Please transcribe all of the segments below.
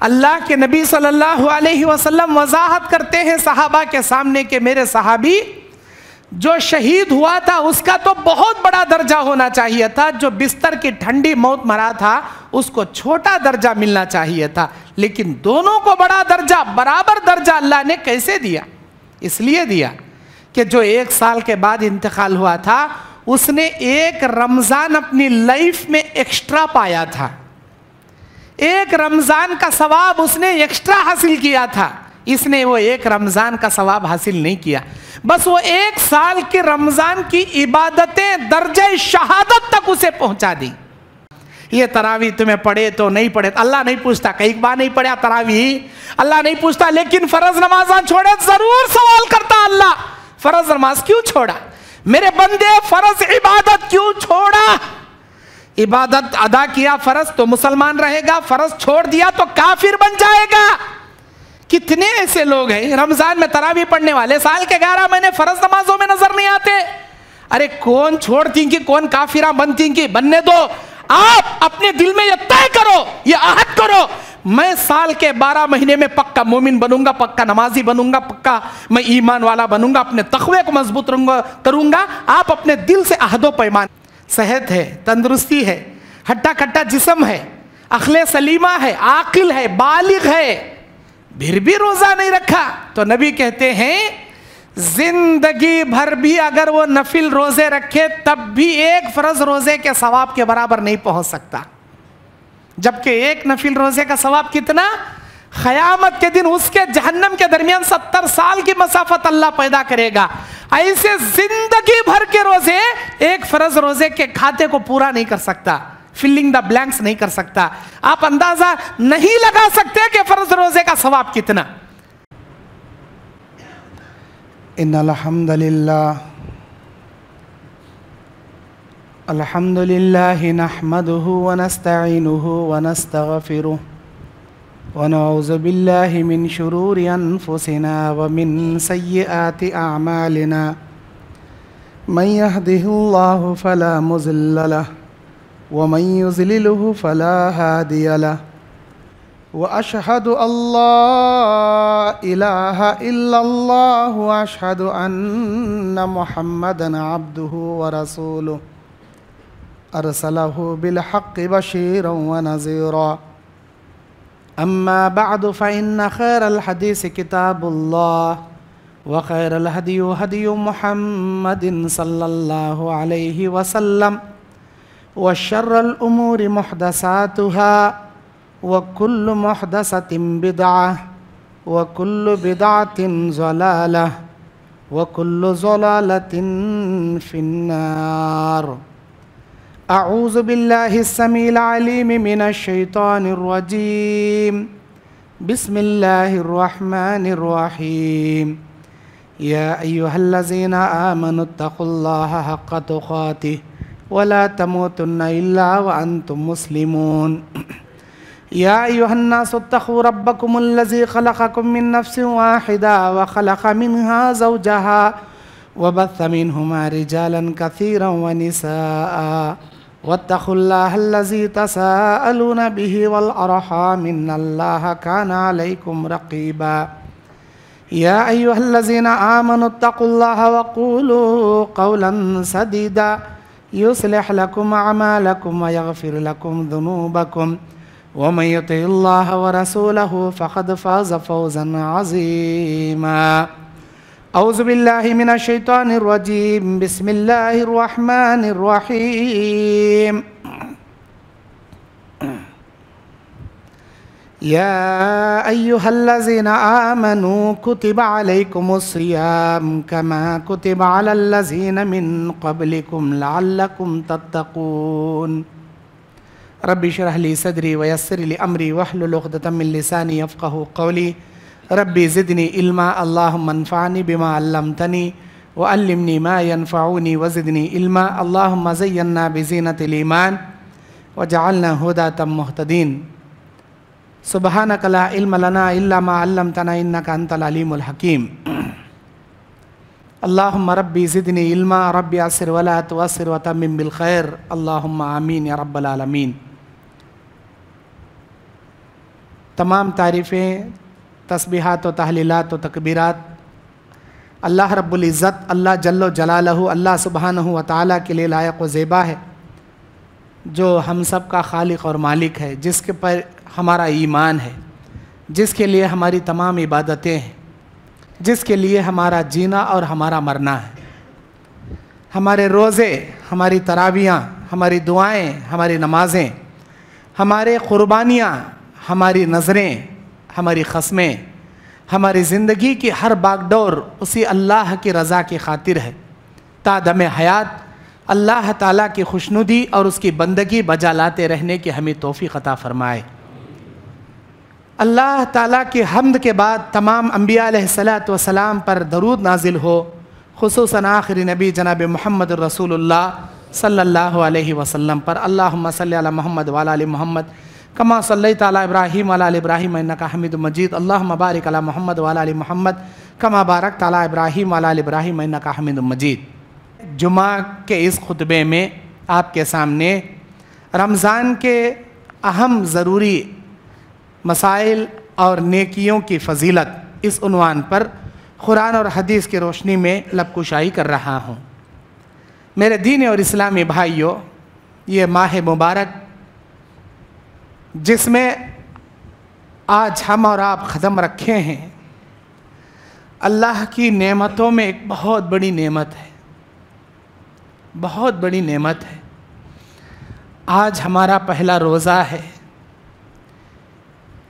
اللہ کے نبی صلی اللہ علیہ وسلم وضاحت کرتے ہیں صحابہ کے سامنے کہ میرے صحابی جو شہید ہوا تھا اس کا تو بہت بڑا درجہ ہونا چاہیے تھا، جو بستر کی ٹھنڈی موت مرا تھا اس کو چھوٹا درجہ ملنا چاہیے تھا، لیکن دونوں کو بڑا درجہ، برابر درجہ اللہ نے کیسے دیا؟ اس لیے دیا کہ جو 1 سال کے بعد انتقال ہوا تھا اس نے 1 رمضان اپنی لائف میں ایکسٹرا پایا تھا، 1 رمضان کا ثواب اس نے ایکسٹرا حاصل کیا تھا، اس نے وہ 1 رمضان کا ثواب حاصل نہیں کیا، بس وہ 1 سال کے رمضان کی عبادتیں درجہ شہادت تک اسے پہنچا دی۔ یہ تراویح تمہیں پڑھے تو نہیں پڑھے، اللہ نہیں پوچھتا کئی بار نہیں پڑھا تراویح، اللہ نہیں پوچھتا، لیکن فرض نمازاں چھوڑے ضرور سوال کرتا اللہ فرض نماز کیوں چھوڑا؟ میرے بندے فرض عبادت کیوں چھوڑا؟ عبادت ادا کیا فرض تو مسلمان رہے گا، فرض چھوڑ دیا تو کافر بن جائے گا۔ کتنے ایسے لوگ ہیں رمضان میں تراویح پڑھنے والے سال کے 11 مہینے فرض نمازوں میں نظر نہیں آتے۔ ارے کون چھوڑتی کہ کون کافرہ بنتی کہ بننے دو، آپ اپنے دل میں یہ طے کرو، یہ عہد کرو، میں سال کے 12 مہینے میں پکا مومن بنوں گا، پکا نمازی بنوں گا، پکا میں ایمان والا بنوں گا، اپنے تقوی کو مضبوط کروں گا۔ آپ اپنے دل سے عہد و پیمان، صحت ہے، تندرستی ہے، ہٹا کٹا جسم ہے، عقل سلیمہ ہے، عاقل ہے، بالغ ہے، پھر بھی روزہ نہیں رکھا تو نبی کہتے ہیں زندگی بھر بھی اگر وہ نفل روزے رکھے تب بھی 1 فرض روزے کے ثواب کے برابر نہیں پہنچ سکتا، جبکہ 1 نفل روزے کا ثواب کتنا؟ قیامت کے دن اس کے جہنم کے درمیان 70 سال کی مسافت اللہ پیدا کرے گا۔ ایسے زندگی بھر کے روزے 1 فرض روزے کے کھاتے کو پورا نہیں کر سکتا، فلنگ دا بلینکس نہیں کر سکتا، آپ اندازہ نہیں لگا سکتے کہ فرض روزے کا ثواب کتنا۔ ان الحمد للہ نحمده ونستعینه ونستغفره ونعوذ باللہ من شرور انفسنا ومن سیئات اعمالنا من يهده الله فلا مضل له ومن يضلله فلا هادي له وأشهد أن لا إله إلا الله وأشهد أن محمدًا عبده ورسوله أرسله بالحق بشيرا ونذيرا أما بعد فإن خير الحديث كتاب الله وخير الهدي هدي محمد صلى الله عليه وسلم وشر الأمور محدثاتها وكل محدثة بدعة وكل بدعة ضلالة وكل ضلالة في النار أعوذ بالله السميع العليم من الشيطان الرجيم بسم الله الرحمن الرحيم يا أيها الذين آمنوا اتقوا الله حق تقاته ولا تموتن إلا وأنتم مسلمون يا أيها الناس اتقوا ربكم الذي خلقكم من نفس واحدة وخلق منها زوجها وبث منهما رجالا كثيرا ونساء واتقوا الله الذي تساءلون به والأرحام إن الله كان عليكم رقيبا يا أيها الذين آمنوا اتقوا الله وقولوا قولا سديدا يصلح لكم أعمالكم ويغفر لكم ذنوبكم ومن يطع الله ورسوله فقد فاز فوزا عظيما أعوذ بالله من الشيطان الرجيم بسم الله الرحمن الرحيم يا أيها الذين آمنوا كتب عليكم الصيام كما كتب على الذين من قبلكم لعلكم تتقون رب اشرح لي صدري ويسر لي أمري واحلل عقدة من لساني يفقهوا قولي ربي زدني علما اللهم انفعني بما علمتني وعلمني ما ينفعني وزدني علما اللهم زينا بزينة الإيمان وجعلنا هداة مهتدين سبحانك لا علم لنا إلا ما علمتنا إنك أنت العليم الحكيم اللهم ربي زدني علما ربي يسر ولا تعسر وتمم بالخير اللهم آمين يا رب العالمين तमाम तारीफ़ें, तस्बीहात व तहलीलात व तकबीरात अल्लाह रब्बुल इज़्ज़त, अल्लाह जल्लो जलालहू, अल्लाह सुब्हानहू व तआला के लिए लायक व ज़ेबा है, जो हम सब का खालिक और मालिक है, जिसके पर हमारा ईमान है, जिसके लिए हमारी तमाम इबादतें हैं, जिसके लिए हमारा जीना और हमारा मरना है। हमारे रोज़े, हमारी तरावियाँ, हमारी दुआएं, हमारी नमाज़ें, हमारे क़ुरबानियाँ, हमारी नज़रें, हमारी क़स्में, हमारी ज़िंदगी की हर बागडोर उसी अल्लाह की रज़ा की खातिर है। तादम हयात अल्लाह ताला की खुशनुदी और उसकी बंदगी बजा लाते रहने की हमें तौफ़ीक़ अता फ़रमाए। अल्लाह ताला की हम्द के बाद तमाम अंबिया अलैहिस्सलातु वस्सलाम पर दरूद नाजिल हो, खुसूसन आखिरी नबी जनाब मोहम्मद रसूलुल्लाह सल्लल्लाहु अलैहि वसल्लम पर। अल्लाहुम्मा सल्ली अला मोहम्मद व अला आलि मोहम्मद कमा सल्लैता अला इब्राहीम व अला आलि इब्राहीम इन्नका हमीदुम मजीद। अल्लाहुम्मा बारिक अला मोहम्मद व अला आलि मोहम्मद कमा बारकता अला इब्राहीम व अला आलि इब्राहीम इन्नका हमीदुम मजीद। जुमा के इस खुतबे में आपके सामने रमज़ान के अहम ज़रूरी मसाइल और नेकियों की फ़जीलत इस उन्वान पर कुरान और हदीस की रोशनी में लबकुशाई कर रहा हूँ। मेरे दीन और इस्लामी भाइयों, ये माह मुबारक जिसमें आज हम और आप ख़दम रखे हैं, अल्लाह की नेमतों में एक बहुत बड़ी नेमत है, बहुत बड़ी नेमत है। आज हमारा पहला रोज़ा है।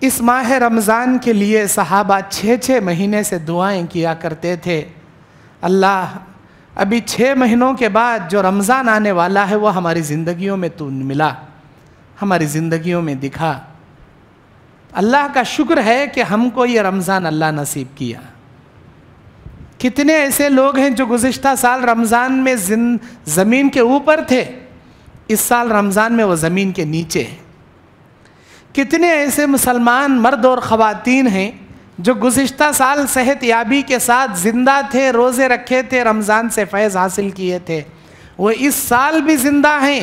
इस माह रमज़ान के लिए सहाबा 6-6 महीने से दुआएं किया करते थे, अल्लाह अभी 6 महीनों के बाद जो रमज़ान आने वाला है वो हमारी ज़िंदगियों में तू मिला, हमारी ज़िंदगियों में दिखा। अल्लाह का शुक्र है कि हमको ये रमज़ान अल्लाह नसीब किया। कितने ऐसे लोग हैं जो गुज़िश्ता साल रमज़ान में ज़मीन के ऊपर थे, इस साल रमज़ान में वो ज़मीन के नीचे हैं। कितने ऐसे मुसलमान मर्द और ख़वातीन हैं जो गुज़िश्ता साल सेहत याबी के साथ ज़िंदा थे, रोज़े रखे थे, रमज़ान से फैज़ हासिल किए थे, वो इस साल भी ज़िंदा हैं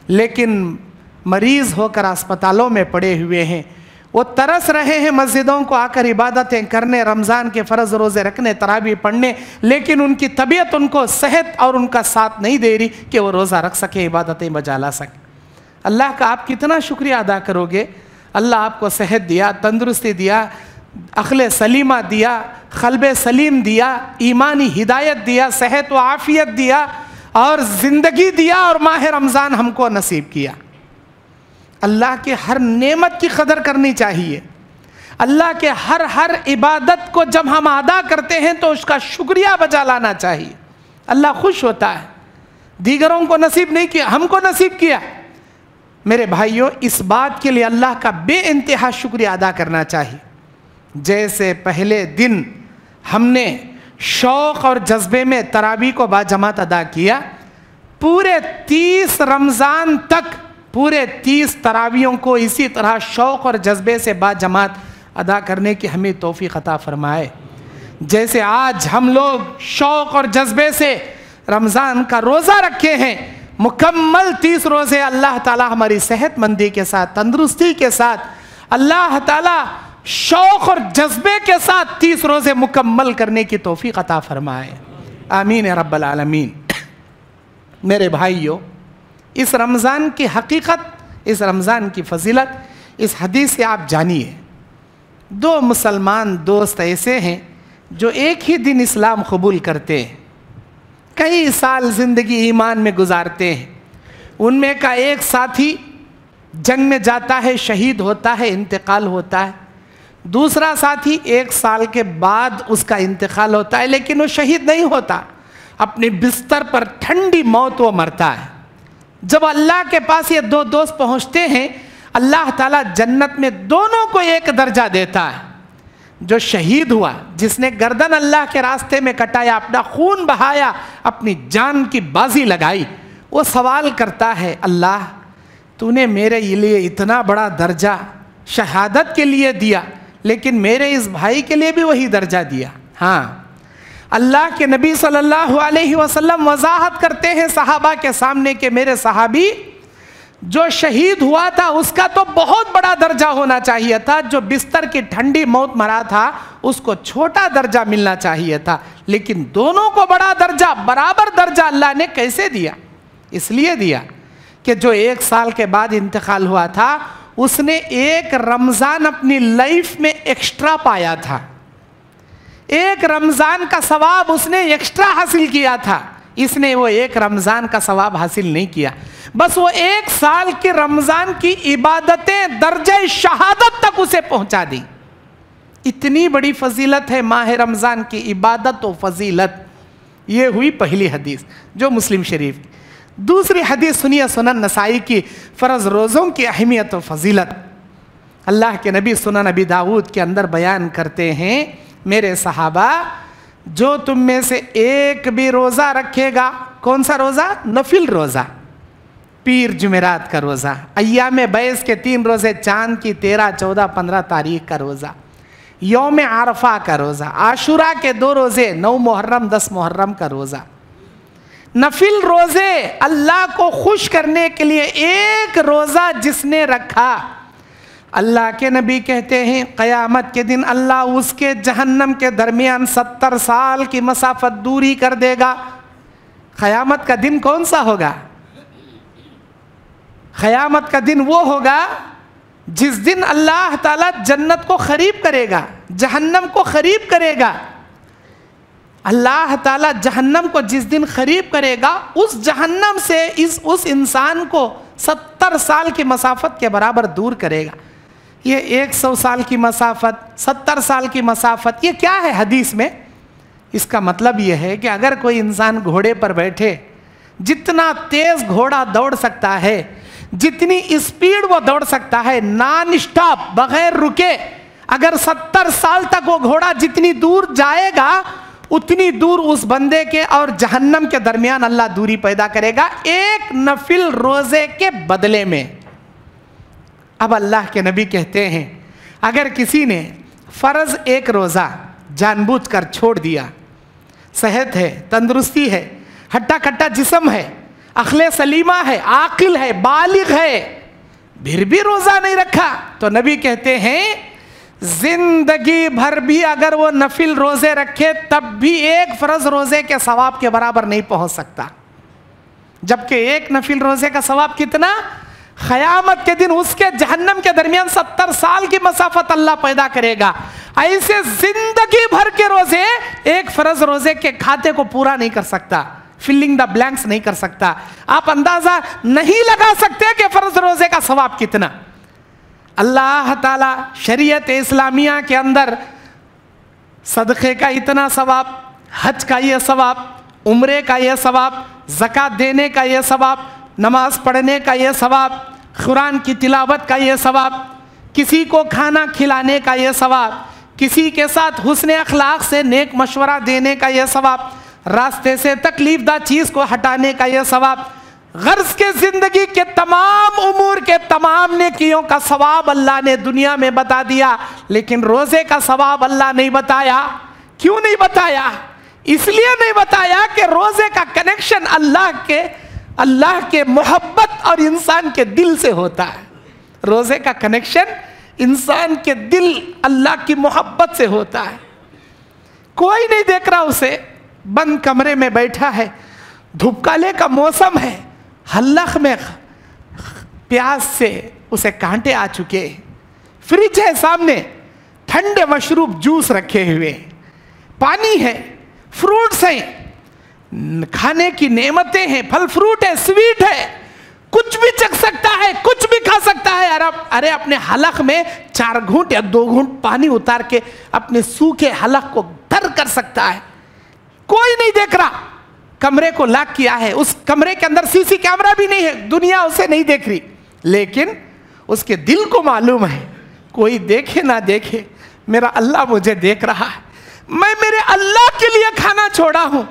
लेकिन मरीज़ होकर अस्पतालों में पड़े हुए हैं। वो तरस रहे हैं मस्जिदों को आकर इबादतें करने, रमज़ान के फ़र्ज़ रोज़े रखने, तरावी पढ़ने, लेकिन उनकी तबीयत उनको सेहत और उनका साथ नहीं दे रही कि वो रोज़ा रख सके, इबादतें बजा ला सके। अल्लाह का आप कितना शुक्रिया अदा करोगे। अल्लाह आपको सेहत दिया, तंदुरुस्ती दिया, अक़ल सलीमा दिया, क़ल्ब सलीम दिया, ईमानी हिदायत दिया, सेहत व आफ़ियत दिया और ज़िंदगी दिया और माह रमज़ान हमको नसीब किया। अल्लाह के हर नेमत की कदर करनी चाहिए। अल्लाह के हर इबादत को जब हम अदा करते हैं तो उसका शुक्रिया बजा लाना चाहिए। अल्लाह खुश होता है। दीगरों को नसीब नहीं किया, हमको नसीब किया। मेरे भाइयों, इस बात के लिए अल्लाह का बेइंतहा शुक्रिया अदा करना चाहिए। जैसे पहले दिन हमने शौक़ और जज्बे में तरावी को बाजमात अदा किया, पूरे 30 रमज़ान तक पूरे 30 तरावियों को इसी तरह शौक़ और जज्बे से बाजमात अदा करने की हमें तौफ़ीक़ अता फ़रमाए। जैसे आज हम लोग शौक़ और जज्बे से रमज़ान का रोज़ा रखे हैं, मुकम्मल 30 रोज़े अल्लाह ताला हमारी सेहतमंदी के साथ, तंदुरुस्ती के साथ, अल्लाह ताला शौक़ और जज्बे के साथ 30 रोज़े मुकम्मल करने की तौफ़ीक़ अता फ़रमाए। आमीन या रब्बल आलमीन। मेरे भाइयों, इस रमज़ान की हकीकत, इस रमज़ान की फ़जीलत इस हदीस से आप जानिए। 2 मुसलमान दोस्त ऐसे हैं जो एक ही दिन इस्लाम कबूल करते हैं, कई साल ज़िंदगी ईमान में गुजारते हैं। उनमें का एक साथी जंग में जाता है, शहीद होता है, इंतकाल होता है। दूसरा साथी 1 साल के बाद उसका इंतकाल होता है, लेकिन वो शहीद नहीं होता, अपने बिस्तर पर ठंडी मौत वो मरता है। जब अल्लाह के पास ये 2 दोस्त पहुँचते हैं, अल्लाह ताला जन्नत में दोनों को एक दर्जा देता है। जो शहीद हुआ, जिसने गर्दन अल्लाह के रास्ते में कटाया, अपना खून बहाया, अपनी जान की बाजी लगाई, वो सवाल करता है, अल्लाह तूने मेरे लिए इतना बड़ा दर्जा शहादत के लिए दिया, लेकिन मेरे इस भाई के लिए भी वही दर्जा दिया। हाँ, अल्लाह के नबी सल्लल्लाहु अलैहि वसल्लम वजाहत करते हैं सहाबा के सामने कि मेरे सहाबी جو شہید ہوا تھا اس کا تو بہت بڑا درجہ ہونا چاہیے تھا، جو بستر کی ٹھنڈی موت مرا تھا اس کو چھوٹا درجہ ملنا چاہیے تھا، لیکن دونوں کو بڑا درجہ، برابر درجہ اللہ نے کیسے دیا؟ اس لیے دیا کہ جو 1 سال کے بعد انتقال ہوا تھا اس نے 1 رمضان اپنی لائف میں ایکسٹرا پایا تھا، 1 رمضان کا ثواب اس نے ایکسٹرا حاصل کیا تھا، اس نے وہ 1 رمضان کا ثواب حاصل نہیں کیا، بس وہ 1 سال کی رمضان کی عبادتیں درجہ شہادت تک اسے پہنچا دی۔ اتنی بڑی فضیلت ہے ماہ رمضان کی عبادت و فضیلت۔ یہ ہوئی پہلی حدیث جو مسلم شریف کی۔ دوسری حدیث سنیے سنن نسائی کی، فرض روزوں کی اہمیت و فضیلت۔ اللہ کے نبی سنن ابی داؤد کے اندر بیان کرتے ہیں، میرے صحابہ جو تم میں سے ایک بھی روزہ رکھے گا، کون سا روزہ؟ نفل روزہ، پیر جمعرات کا روزہ، ایام بیس کے 3 روزے، چاند کی 13، 14، 15 تاریخ کا روزہ، یوم عرفہ کا روزہ، عاشورہ کے 2 روزے، 9 محرم 10 محرم کا روزہ، نفل روزے اللہ کو خوش کرنے کے لیے 1 روزہ جس نے رکھا، اللہ کے نبی کہتے ہیں قیامت کے دن اللہ اس کے جہنم کے درمیان 70 سال کی مسافت دوری کر دے گا۔ قیامت کا دن کون سا ہوگا؟ قیامت کا دن وہ ہوگا جس دن اللہ تعالیٰ جنت کو قریب کرے گا، جہنم کو قریب کرے گا۔ اللہ تعالیٰ جہنم کو جس دن قریب کرے گا اس جہنم سے اس انسان کو 70 سال کی مسافت کے برابر دور کرے گا۔ یہ 100 سال کی مسافت، 70 سال کی مسافت، یہ کیا ہے حدیث میں؟ اس کا مطلب یہ ہے کہ اگر کوئی انسان گھوڑے پر بیٹھے، جتنا تیز گھوڑا دوڑ سکتا ہے، جتنی اسپیڈ وہ دوڑ سکتا ہے، نان اسٹاپ، بغیر رکے، اگر 70 سال تک وہ گھوڑا جتنی دور جائے گا اتنی دور اس بندے کے اور جہنم کے درمیان اللہ دوری پیدا کرے گا 1 نفل روزے کے بدلے میں۔ اب اللہ کے نبی کہتے ہیں اگر کسی نے فرض 1 روزہ جان بوجھ کر چھوڑ دیا، صحت ہے، تندرستی ہے، ہٹا کٹا جسم ہے، عقل سلیمہ ہے، عاقل ہے، بالغ ہے، پھر بھی روزہ نہیں رکھا، تو نبی کہتے ہیں زندگی بھر بھی اگر وہ نفل روزے رکھے تب بھی 1 فرض روزے کے ثواب کے برابر نہیں پہنچ سکتا، جبکہ 1 نفل روزے کا ثواب کتنا؟ قیامت کے دن اس کے جہنم کے درمیان 70 سال کی مسافت اللہ پیدا کرے گا۔ ایسے زندگی بھر کے روزے 1 فرض روزے کے کھاتے کو پورا نہیں کر سکتا، فلنگ دا بلینکس نہیں کر سکتا، آپ اندازہ نہیں لگا سکتے کہ فرض روزے کا ثواب کتنا۔ اللہ تعالیٰ شریعت اسلامیہ کے اندر صدقے کا اتنا ثواب، حج کا یہ ثواب، عمرے کا یہ ثواب، زکوٰۃ دینے کا یہ ثواب، نماز پڑھنے کا یہ ثواب، قرآن کی تلاوت کا یہ ثواب، کسی کو کھانا کھلانے کا یہ ثواب، کسی کے ساتھ حسن اخلاق سے نیک مشورہ دینے کا یہ ثواب، راستے سے تکلیف دہ چیز کو ہٹانے کا یہ ثواب، غرض کے زندگی کے تمام امور کے تمام نیکیوں کا ثواب اللہ نے دنیا میں بتا دیا، لیکن روزے کا ثواب اللہ نہیں بتایا۔ کیوں نہیں بتایا؟ اس لیے نہیں بتایا کہ روزے کا کنیکشن اللہ کے محبت اور انسان کے دل سے ہوتا ہے۔ روزے کا کنیکشن انسان کے دل اللہ کی محبت سے ہوتا ہے۔ کوئی نہیں دیکھ رہا اسے، بند کمرے میں بیٹھا ہے، دھوپکالے کا موسم ہے، حلق میں پیاس سے اسے کانٹے آ چکے، فریج ہے سامنے، ٹھنڈے مشروب جوس رکھے ہوئے، پانی ہے، فروٹس ہیں، کھانے کی نعمتیں ہیں، پھل فروٹ ہے، سویٹ ہے، کچھ بھی چکھ سکتا ہے، کچھ بھی کھا سکتا ہے۔ ارے اپنے حلق میں 4 گھونٹ یا 2 گھونٹ پانی اتار کے اپنے سوکھے حلق کو تر کر سکتا ہے، کوئی نہیں دیکھ رہا۔ کمرے کو لاک کیا ہے، اس کمرے کے اندر سی سی کیمرہ بھی نہیں ہے، دنیا اسے نہیں دیکھ رہی، لیکن اس کے دل کو معلوم ہے کوئی دیکھے نہ دیکھے میرا اللہ مجھے دیکھ رہا ہے، میں میرے اللہ کے لیے کھانا چھوڑا ہوں،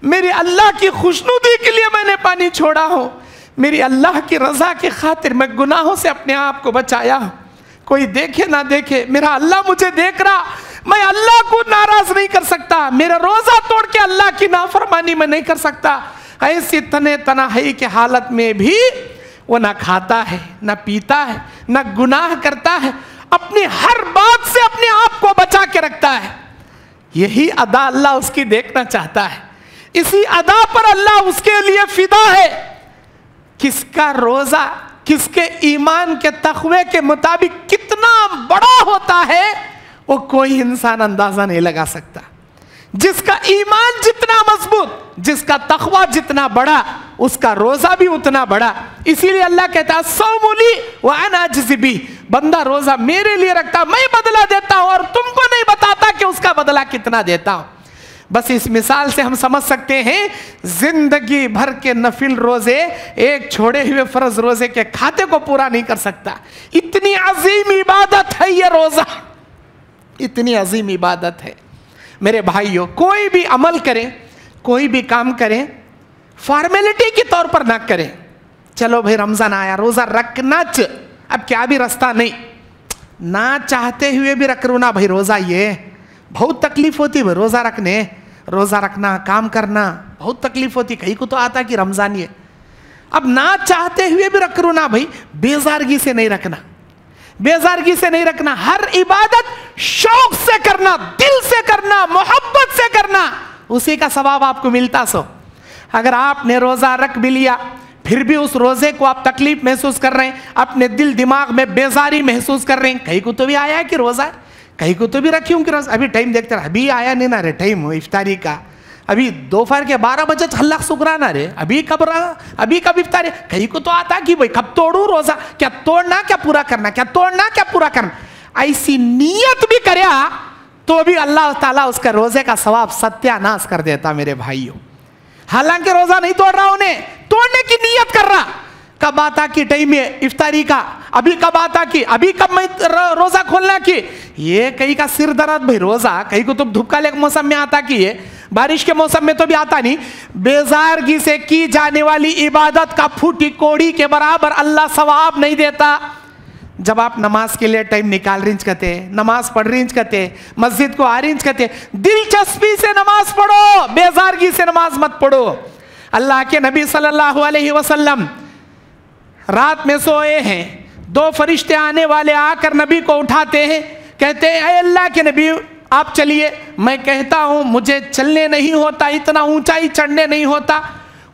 میرے اللہ کی خوشنودی کے لیے میں نے پانی چھوڑا ہوں، میری اللہ کی رضا کی خاطر میں گناہوں سے اپنے آپ کو بچایا ہوں، کوئی دیکھے نہ دیکھے میرا اللہ مجھے دیکھ رہا، میں اللہ کو ناراض نہیں کر سکتا، میرا روزہ توڑ کے اللہ کی نافرمانی میں نہیں کر سکتا۔ ایسی تنہائی کی حالت میں بھی وہ نہ کھاتا ہے نہ پیتا ہے نہ گناہ کرتا ہے, اپنی ہر بات سے اپنے آپ کو بچا کے رکھتا ہے. یہی ادا اللہ اس کی دیکھنا چاہتا ہے, اسی ادا پر اللہ اس کے لیے فدا ہے. کس کا روزہ کس کے ایمان کے تقوی کے مطابق کتنا بڑا ہوتا ہے وہ کوئی انسان اندازہ نہیں لگا سکتا. جس کا ایمان جتنا مضبوط, جس کا تقوی جتنا بڑا, اس کا روزہ بھی اتنا بڑا. اسی لیے اللہ کہتا ہے الصوم لی وانا اجزی بہ, بندہ روزہ میرے لیے رکھتا, میں بدلہ دیتا ہوں اور تم کو نہیں بتاتا کہ اس کا بدلہ کتنا دیتا ہوں. بس اس مثال سے ہم سمجھ سکتے ہیں زندگی بھر کے نفل روزے ایک چھوڑے ہوئے فرض روزے کے کھاتے کو پورا نہیں کر سکتا. اتنی عظیم عبادت ہے یہ روزہ, اتنی عظیم عبادت ہے. میرے بھائیوں, کوئی بھی عمل کریں, کوئی بھی کام کریں, فارمیلٹی کے طور پر نہ کریں. چلو بھائی رمضان آیا روزہ رکھنا اب کیا بھی رستہ نہیں, نہ چاہتے ہوئے بھی رکھ رونا بھائی روزہ, یہ بہت تکلیف ہوتی ہے روزہ رکھنے, روزہ رکھنا کام کرنا بہت تکلیف ہوتی. کہیں کو تو آتا کہ رمضان یہ, اب نہ چاہتے ہوئے بھی رکھ رونا بھائی, بیزارگی سے نہیں رکھنا, بیزارگی سے نہیں رکھنا. ہر عبادت شوق سے کرنا, دل سے کرنا, محبت سے کرنا, اسی کا ثواب آپ کو ملتا. سو اگر آپ نے روزہ رکھ بھی لیا پھر بھی اس روزے کو آپ تکلیف محسوس کر رہے ہیں, اپنے دل دماغ میں بیزاری محسوس کر رہے ہیں, کہیں کو تو بھی آیا ہے کہ روزہ, کہیں کو تو بھی رکھی ہوں کہ روزہ, ابھی ٹائم دیکھتے رہے, ابھی آیا نہیں نا رے ٹائم افطاری کا, ابھی دوپہر کے 12 بجے حلق سکرانا رے, ابھی کب افطاری, کہیں کو تو آتا کہ بھائی کب توڑوں روزہ, کیا توڑنا کیا پورا کرنا, کیا توڑنا کیا پورا کرنا. ایسی نیت بھی کریا تو بھی اللہ تعالیٰ اس کا روزے کا ثواب ستیہ ناش کر دیتا. میرے بھائیوں, حالانکہ روزہ نہیں توڑ رہا, انہیں توڑنے کی نیت کر رہا, کب آتا کہ ٹائم افطاری کا, ابھی کب آتا کہ ابھی کب میں روزہ کھولنا کی, یہ کہیں کا سر درد بھائی روزہ, کہیں کو تو دھوپ کالے کے موسم میں آتا کہ یہ بارش کے موسم میں تو بھی آتا نہیں. بیزارگی سے کی جانے والی عبادت کا پھوٹی کوڑی کے برابر اللہ ثواب نہیں دیتا. جب آپ نماز کے لیے ٹائم نکال رینج کرتے, نماز پڑھ رینج کرتے, مسجد کو آ رینج کرتے, دلچسپی سے نماز پڑھو, بیزارگی سے نماز مت پڑھو. اللہ کے نبی صلی اللہ علیہ وسلم رات میں سوئے ہیں, 2 فرشتے آنے والے آ کر نبی کو اٹھاتے ہیں, کہتے ہیں اے اللہ کے نبی آپ چلیے, میں کہتا ہوں مجھے چلنے نہیں ہوتا, اتنا اونچائی چڑھنے نہیں ہوتا.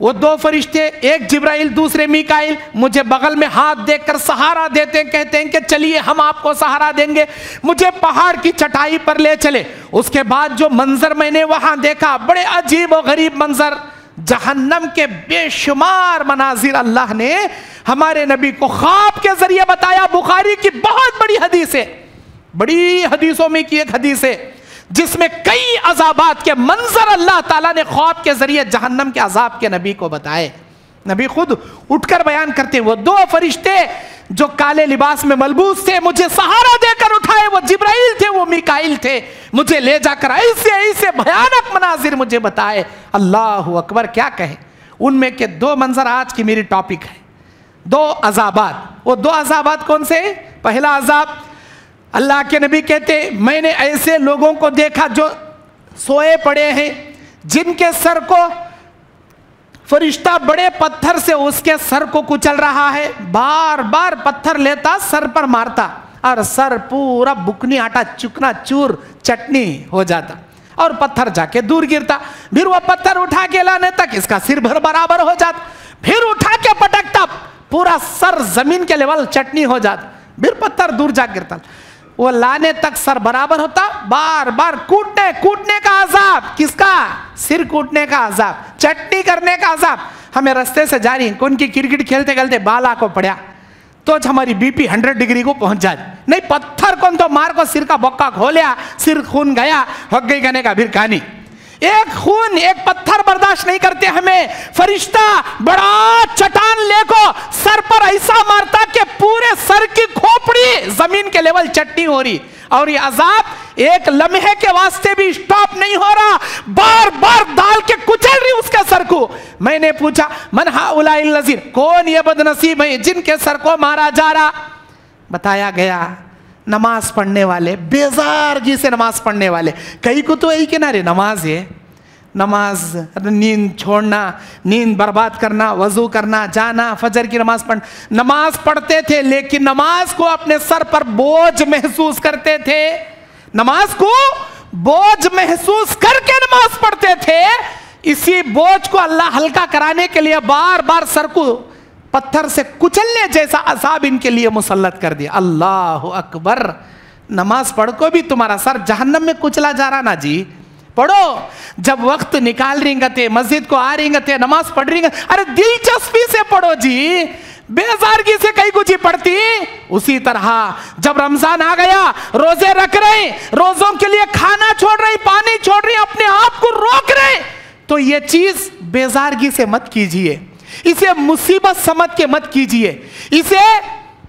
وہ 2 فرشتے, ایک جبرائیل دوسرے میکائیل, مجھے بغل میں ہاتھ دے کر سہارا دیتے ہیں, کہتے ہیں کہ چلیے ہم آپ کو سہارا دیں گے. مجھے پہاڑ کی چٹائی پر لے چلے. اس کے بعد جو منظر میں نے وہاں دیکھا, بڑے عجیب و غریب منظر, جہنم کے بے شمار مناظر اللہ نے ہمارے نبی کو خواب کے ذریعے بتایا. بخاری کی بہت بڑی حدیث ہے, بڑی حدیثوں میں کی ایک حدیث ہے جس میں کئی عذابات کے منظر اللہ تعالیٰ نے خواب کے ذریعے جہنم کے عذاب کے نبی کو بتائے. نبی خود اٹھ کر بیان کرتے, وہ 2 فرشتے جو کالے لباس میں ملبوس تھے مجھے سہارا دے کر اٹھائے, وہ جبرائیل تھے, وہ میکائیل تھے, مجھے لے جا کر ایسے ایسے بھیانک مناظر مجھے بتائے. اللہ اکبر, کیا کہے. ان میں کے 2 منظر آج کی میری ٹاپک ہے, 2 عذابات. وہ 2 عذابات کون سے؟ پہلا عذاب, اللہ کے نبی کہتے میں نے ایسے لوگوں کو دیکھا جو سوئے پڑے ہیں, جن کے سر کو فرشتہ بڑے پتھر سے اس کے سر کو کچل رہا ہے, بار بار پتھر لیتا سر پر مارتا اور سر پورا بکنی آٹا چکنا چور چٹنی ہو جاتا اور پتھر جا کے دور گرتا. پھر وہ پتھر اٹھا کے لانے تک اس کا سر بھر برابر ہو جاتا, پھر اٹھا کے پٹکتا, پورا سر زمین کے لیول چٹنی ہو جاتا, پھر پتھر دور جا گرتا. وہ لانے تک سر برابر ہوتا, بار بار کوٹنے کا عذاب. کس کا؟ سر کوٹنے کا عذاب, چٹنی کرنے کا عذاب. ہمیں رستے سے جا رہی ہیں, کون کی کرکٹ کھیلتے کھیلتے بالا کو پڑیا تو ہماری بی پی 100 ڈگری کو پہنچ جاتی. نہیں, پتھر کون تو مار کو سر کا بکا کھولیا, سر خون گیا, ہو گئی گنے کا پھر کہانی. ایک خون ایک پتھر برداشت نہیں کرتے ہمیں. فرشتہ بڑا چٹان لے کو سر پر ایسا مارتا کہ پورے سر کی کھوپڑی زمین کے لیول چٹنی ہو رہی, اور یہ عذاب ایک لمحے کے واسطے بھی سٹاپ نہیں ہو رہا, بار بار ڈال کے کچل رہی اس کے سر کو. میں نے پوچھا من ہؤلاء الذین, کون یہ بد نصیب ہیں جن کے سر کو مارا جا رہا؟ بتایا گیا نماز پڑھنے والے, بیزارگی سے نماز پڑھنے والے. کئی کو تو یہی کنارے نماز ہے, नमाज, नींद छोड़ना, नींद बर्बाद करना, वजू करना, जाना, फजर की नमाज पढ़, नमाज पढ़ते थे लेकिन नमाज को अपने सर पर बोझ महसूस करते थे, नमाज को बोझ महसूस करके नमाज पढ़ते थे। इसी बोझ को अल्लाह हल्का कराने के लिए बार बार सर को पत्थर से कुचलने जैसा अजाब इनके लिए मुसल्लत कर दिया। अल्लाह अकबर, नमाज पढ़ को भी तुम्हारा सर जहन्नम में कुचला जा रहा ना जी। पढ़ो, जब वक्त निकाल रही थे, मस्जिद को आ रही थे, नमाज पढ़ रही, अरे दिलचस्पी से पढ़ो जी, बेजारगी से कहीं कुछ ही पढ़ती। उसी तरह जब रमजान आ गया, रोजे रख रहे, रोजों के लिए खाना छोड़ रही, पानी छोड़ रही, अपने आप को रोक रहे, तो ये चीज बेजारगी से मत कीजिए, इसे मुसीबत समझ के मत कीजिए, इसे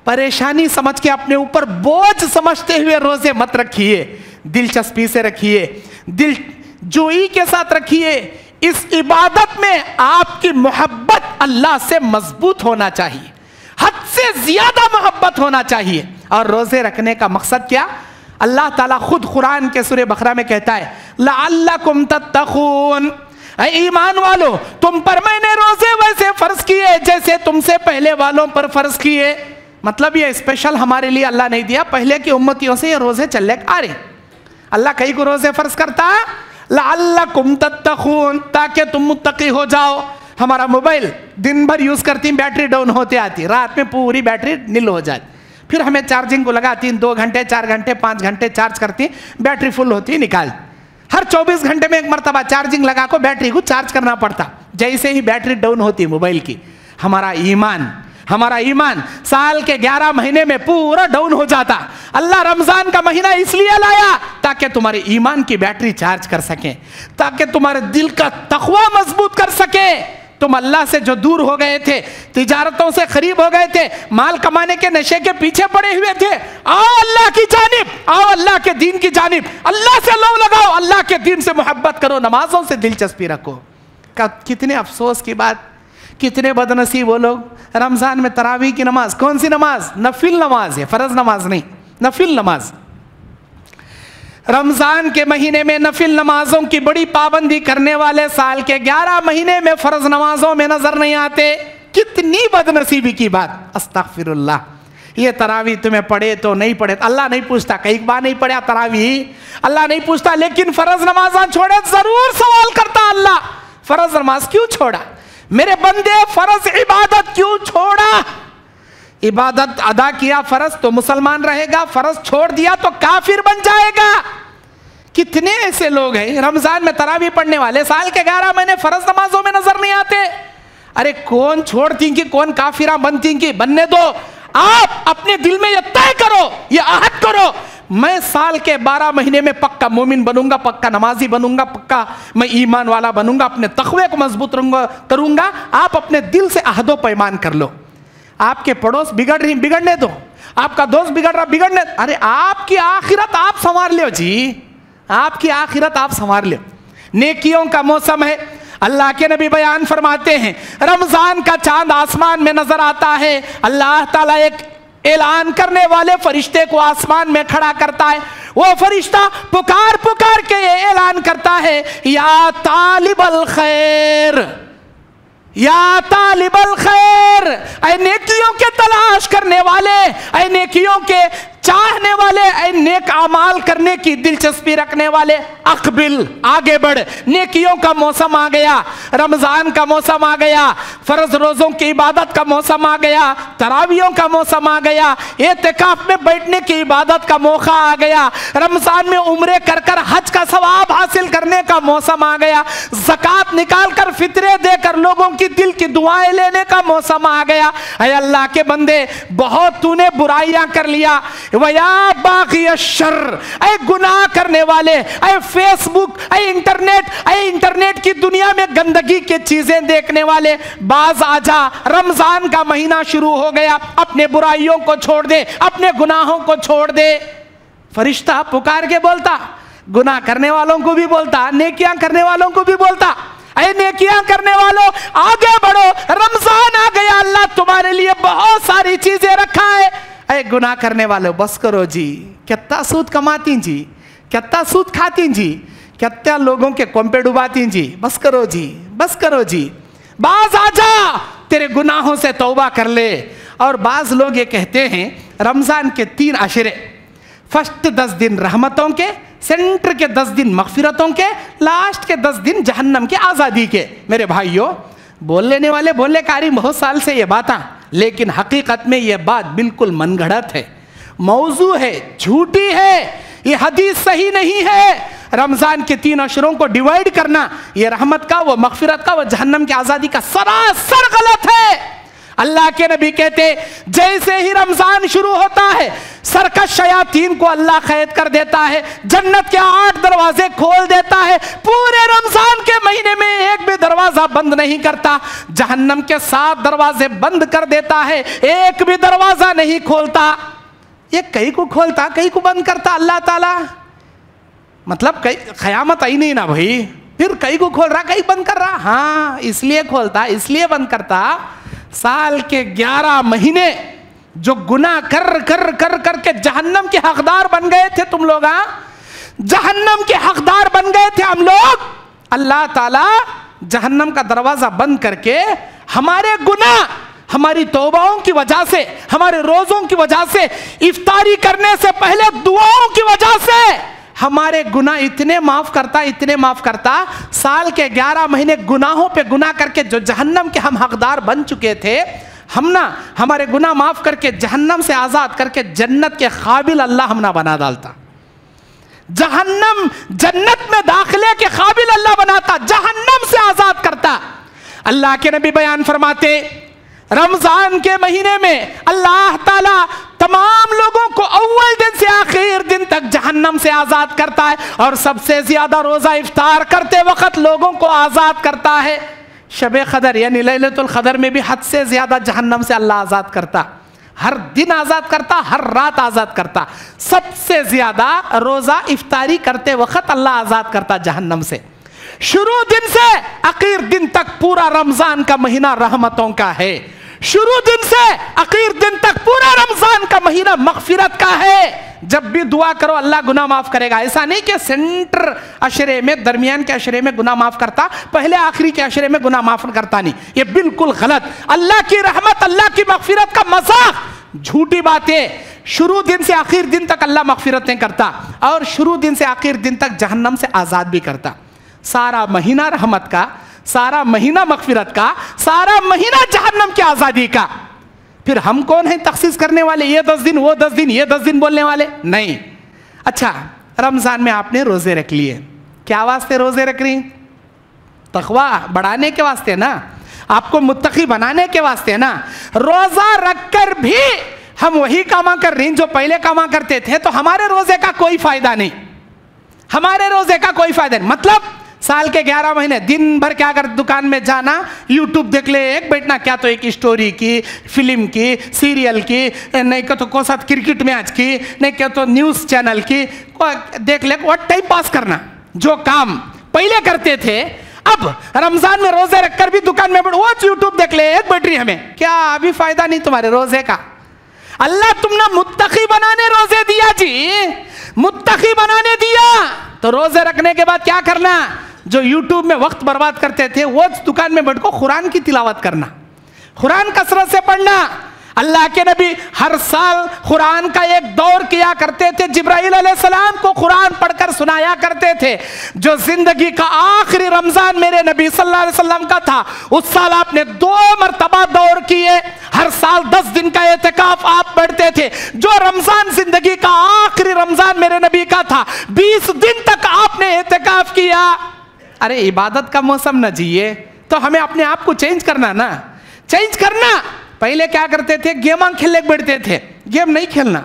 परेशानी समझ के अपने ऊपर बोझ समझते हुए रोजे मत रखिए, दिलचस्पी से रखिए, दिल जोई के साथ रखिए। इस इबादत में आपकी मोहब्बत अल्लाह से मजबूत होना चाहिए, हद से ज्यादा मोहब्बत होना चाहिए। और रोजे रखने का मकसद क्या? अल्लाह ताला खुद कुरान के सूरह बकरा में कहता है, लअल्लकुम तत्तकून, ईमान वालों तुम पर मैंने रोजे वैसे फर्ज किए जैसे तुमसे पहले वालों पर फर्ज किए। मतलब ये स्पेशल हमारे लिए अल्लाह नहीं दिया, पहले की उम्मतियों से ये रोजे चले आ रहे। अल्लाह कहीं को रोजे फर्ज करता लअल्लकुम तत्तकून, ताकि तुम मुत्तकी हो जाओ। हमारा मोबाइल दिन भर यूज करती, बैटरी डाउन होते आती, रात में पूरी बैटरी नील हो जाती, फिर हमें चार्जिंग को लगाती, 2 घंटे 4 घंटे 5 घंटे चार्ज करती, बैटरी फुल होती निकाल। हर 24 घंटे में एक मरतबा चार्जिंग लगा को बैटरी को चार्ज करना पड़ता। जैसे ही बैटरी डाउन होती मोबाइल की, हमारा ईमान साल के 11 महीने में पूरा डाउन हो जाता। अल्लाह रमजान का महीना इसलिए लाया ताकि तुम्हारे ईमान की बैटरी चार्ज कर सके, ताकि तुम्हारे दिल का तक़वा मजबूत कर सके। तुम अल्लाह से जो दूर हो गए थे, तिजारतों से करीब हो गए थे, माल कमाने के नशे के पीछे पड़े हुए थे, आओ अल्लाह की जानिब, आओ अल्लाह के दीन की जानिब, अल्लाह से लव लगाओ, अल्लाह के दीन से मोहब्बत करो, नमाजों से दिलचस्पी रखो। कितने अफसोस की बात, कितने बदनसीब वो लोग, रमजान में तरावी की नमाज, कौन सी नमाज? नफिल नमाज है, फर्ज नमाज नहीं, नफिल नमाज। रमजान के महीने में नफिल नमाजों की बड़ी पाबंदी करने वाले साल के 11 महीने में फर्ज नमाजों में नजर नहीं आते। कितनी बदनसीबी की बात। अस्तगफिरुल्लाह, ये तरावी तुम्हें पढ़े तो नहीं पढ़े, अल्लाह नहीं पूछता, कई बार नहीं पढ़ा तरावी, अल्लाह नहीं पूछता, लेकिन फर्ज नमाज छोड़े जरूर सवाल करता अल्लाह, फर्ज नमाज क्यों छोड़ा मेरे बंदे, फर्ज इबादत क्यों छोड़ा? इबादत अदा किया फर्ज तो मुसलमान रहेगा, फर्ज छोड़ दिया तो काफिर बन जाएगा। कितने ऐसे लोग हैं रमजान में तरावी पढ़ने वाले, साल के 11 महीने फर्ज नमाजों में नजर नहीं आते। अरे कौन छोड़ती कि कौन काफिरा बनती कि बनने दो। आप अपने दिल में ये तय करो, ये आहद करो, मैं साल के 12 महीने में पक्का मोमिन बनूंगा, पक्का नमाजी बनूंगा, पक्का मैं ईमान वाला बनूंगा, अपने तक़वे को मजबूत करूंगा। आप अपने दिल से अहदो पैमान कर लो। आपके पड़ोस बिगड़ रही, बिगड़ने दो, आपका दोस्त बिगड़ रहा, बिगड़ने, अरे आपकी आखिरत आप संवार लो जी, आपकी आखिरत आप संवार लो। नेकियों का मौसम है, अल्लाह के नबी बयान फरमाते हैं, रमजान का चांद आसमान में नजर आता है, अल्लाह ताला एक ऐलान करने वाले फरिश्ते को आसमान में खड़ा करता है। वो फरिश्ता पुकार पुकार के ये ऐलान करता है, या तालिबल खैर, या तालिबल खैर, ऐ नेकियों के तलाश करने वाले, ऐ नेकियों के चाहने वाले, ऐ नेक अमाल करने की दिलचस्पी रखने वाले, अकबिल, आगे बढ़, नेकियों का मौसम आ गया, रमजान का मौसम आ गया, फर्ज रोजों की इबादत का मौसम आ गया, तरावियों का मौसम आ गया, एतिकाफ में बैठने की इबादत का मौका आ गया, रमजान में उम्रे कर कर हज का सवाब हासिल करने का मौसम आ गया, ज़कात निकाल कर फितरे देकर लोगों की दिल की दुआएं लेने का मौसम आ गया। ऐ अल्लाह के बंदे, बहुत तूने बुराइयां कर लिया, वया बागी शर, ऐ गुनाह करने वाले, ऐ फेसबुक, ऐ इंटरनेट की दुनिया में गंदगी की चीजें देखने वाले, बाज आजा, रमजान का महीना शुरू हो गया, अपने बुराइयों को छोड़ दे, अपने गुनाहों को छोड़ दे। फरिश्ता पुकार के बोलता, गुनाह करने वालों को भी बोलता, नेकियां करने वालों को भी बोलता, ऐ नेकियां करने वालों आगे बढ़ो, रमजान आ गया, अल्लाह तुम्हारे लिए बहुत सारी चीजें रखा है। ऐ गुनाह करने वालों बस करो जी, कितना सूद कमाती जी, कितना सूद खाती जी, कितने लोगों के कोंपे डुबाती जी, बस करो जी, बस करो जी, बाज आ जा, तेरे गुनाहों से तौबा कर ले। और बाज लोग ये कहते हैं रमज़ान के 3 अशरे, फर्स्ट 10 दिन रहमतों के, सेंटर के 10 दिन मगफिरतों के, लास्ट के 10 दिन जहन्नम के आज़ादी के। मेरे भाइयों, बोल लेने वाले बोले कारी बहुत साल से ये बातें, लेकिन हकीकत में ये बात बिल्कुल मनगढ़ंत है, मौजू है, झूठी है, ये हदीस सही नहीं है। रमज़ान के 3 अशरों को डिवाइड करना, ये रहमत का, वो मगफिरत का, वो जहन्नम की आज़ादी का, सरासर गलत है। अल्लाह के नबी कहते जैसे ही रमज़ान शुरू होता है सरकश शयातीन को अल्लाह कैद कर देता है, जन्नत के 8 दरवाजे खोल देता है, पूरे रमज़ान के महीने में एक भी दरवाजा बंद नहीं करता, जहन्नम के 7 दरवाजे बंद कर देता है, एक भी दरवाजा नहीं खोलता। ये कहीं को खोलता कहीं को बंद करता अल्लाह ताला, मतलब कहीं क़यामत आई नहीं ना भाई, फिर कहीं को खोल रहा कहीं बंद कर रहा। हाँ, इसलिए खोलता, इसलिए बंद करता, साल के 11 महीने जो गुनाह कर कर कर कर के जहन्नम के हकदार बन गए थे तुम लोग, जहन्नम के हकदार बन गए थे हम लोग। अल्लाह ताला जहन्नम का दरवाजा बंद करके हमारे गुनाह, हमारी तौबाओं की वजह से, हमारे रोज़ों की वजह से, इफ्तारी करने से पहले दुआओं की वजह से हमारे गुनाह इतने माफ़ करता, इतने माफ़ करता, साल के 11 महीने गुनाहों पे गुनाह करके जो जहन्नम के हम हकदार बन चुके थे, हम ना हमारे गुनाह माफ़ करके जहन्नम से आज़ाद करके जन्नत के काबिल अल्लाह हम ना बना डालता, जहन्नम जन्नत में दाखिले के काबिल अल्लाह बनाता, जहन्नम से आज़ाद करता। अल्लाह के नबी बयान फरमाते रमज़ान के महीने में अल्लाह ताला तमाम लोगों को अव्वल दिन से आखिर दिन तक जहन्नम से आज़ाद करता है, और सबसे ज़्यादा रोज़ा इफ्तार करते वक्त लोगों को आज़ाद करता है। शब क़दर यानी लैलतुल क़दर में भी हद से ज़्यादा जहन्नम से अल्लाह आज़ाद करता, हर दिन आज़ाद करता, हर रात आज़ाद करता, सबसे ज़्यादा रोज़ा इफ्तारी करते वक्त अल्लाह आज़ाद करता जहन्नम से। शुरू दिन से आखिर दिन तक पूरा रमज़ान का महीना रहमतों का है, शुरू दिन से आखिर दिन तक पूरा रमज़ान का महीना मग़फ़िरत का है। जब भी दुआ करो अल्लाह गुनाह माफ़ करेगा, ऐसा नहीं कि सेंटर अशरे में, दरमियान के अशरे में गुनाह माफ़ करता, पहले आखिरी के अशरे में गुनाह माफ़ करता नहीं, ये बिल्कुल गलत। अल्लाह की रहमत, अल्लाह की मग़फ़िरत का मज़ाक, झूठी बात है। शुरू दिन से आखिर दिन तक अल्लाह मग़फ़िरतें करता, और शुरू दिन से आखिर दिन तक जहन्नम से आज़ाद भी करता। सारा महीना रहमत का, सारा महीना मग़फ़िरत का, सारा महीना जहन्नम की आज़ादी का। फिर हम कौन हैं तख़सीस करने वाले, ये 10 दिन, वो 10 दिन, ये 10 दिन बोलने वाले? नहीं। अच्छा, रमज़ान में आपने रोज़े रख लिए, क्या वास्ते रोज़े रख रही? तक़वा बढ़ाने के वास्ते ना, आपको मुत्तक़ी बनाने के वास्ते ना। रोज़ा रख कर भी हम वही कामा कर रही जो पहले कामा करते थे, तो हमारे रोज़े का कोई फ़ायदा नहीं, हमारे रोज़े का कोई फ़ायदा नहीं। मतलब साल के 11 महीने दिन भर क्या कर, दुकान में जाना, यूट्यूब देख ले, एक बैठना, क्या तो एक स्टोरी की, फिल्म की, सीरियल की, नहीं क्या तो कोसात क्रिकेट मैच की, नहीं क्या तो न्यूज़ चैनल की देख ले, और टाइम पास करना। जो काम पहले करते थे, अब रमज़ान में रोज़े रखकर भी दुकान में बैठ, वो यूट्यूब देख ले, एक बैटरी, हमें क्या अभी फ़ायदा नहीं तुम्हारे रोज़े का। अल्लाह तुमने मुत्तक़ी बनाने रोज़े दिया जी, मुत्तक़ी बनाने दिया, तो रोज़े रखने के बाद क्या करना? जो यूट्यूब में वक्त बर्बाद करते थे, वो दुकान में बैठ को कुरान की तिलावत करना, कुरान कसरत से पढ़ना। अल्लाह के नबी हर साल कुरान का एक दौर किया करते थे, जिब्राइल अलैहिस्सलाम को कुरान पढ़कर सुनाया करते थे। जो जिंदगी का आखिरी रमज़ान मेरे नबी सल्लल्लाहु अलैहि वसल्लम का था, उस साल आपने 2 मरतबा दौर किए, हर साल 10 दिन का एतिकाफ आप पढ़ते थे। जो रमज़ान जिंदगी का आखिरी रमज़ान मेरे नबी का था, 20 दिन तक आपने एतिकाफ किया। अरे इबादत का मौसम न जिए तो हमें अपने आप को चेंज करना ना, चेंज करना। पहले क्या करते थे, गेम खेलने बैठते थे, गेम नहीं खेलना,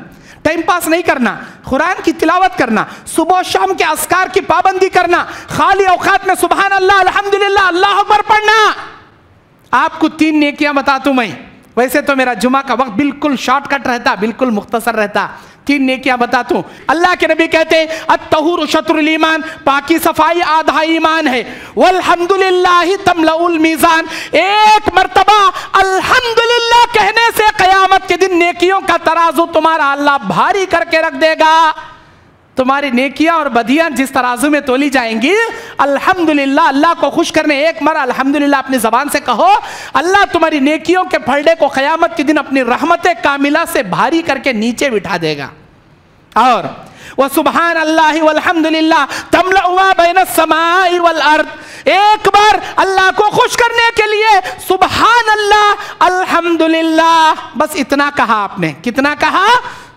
टाइम पास नहीं करना, कुरान की तिलावत करना, सुबह शाम के अस्कार की पाबंदी करना, खाली औकात में सुबहान अल्लाह, अल्हम्दुलिल्लाह, अल्लाह अकबर पढ़ना। आपको 3 नेकियां बताता हूं मैं, वैसे तो मेरा जुमा का वक्त बिल्कुल शॉर्टकट रहता, बिल्कुल मुख्तसर रहता, 3 नेकियां बताता हूं। अल्लाह के नबी कहते हैं अत्तहुरु शत्रुल ईमान, पाकी सफाई आधा ईमान है, वल्हम्दुलिल्लाहि तमलउल मीज़ान, एक मर्तबा अल्हम्दुलिल्लाह कहने से क़यामत के दिन नेकियों का तराजू तुम्हारा अल्लाह भारी करके रख देगा। तुम्हारी नेकियां और बदियां जिस तराजू में तोली जाएंगी, अल्हम्दुलिल्लाह, अल्लाह को खुश करने एक मर अल्हम्दुलिल्लाह अपनी जबान से कहो, अल्लाह तुम्हारी नेकियों के फलडे को क़यामत के दिन अपनी रहमत कामिला से भारी करके नीचे बिठा देगा। और वह सुबहान अल्लाह वल्हम्दुलिल्लाह तमलअ मा बैन अस्समाई वल अर्द, एक बार अल्लाह को खुश करने के लिए सुबहान अल्लाह अल्हम्दुलिल्लाह, बस इतना कहा आपने। कितना कहा?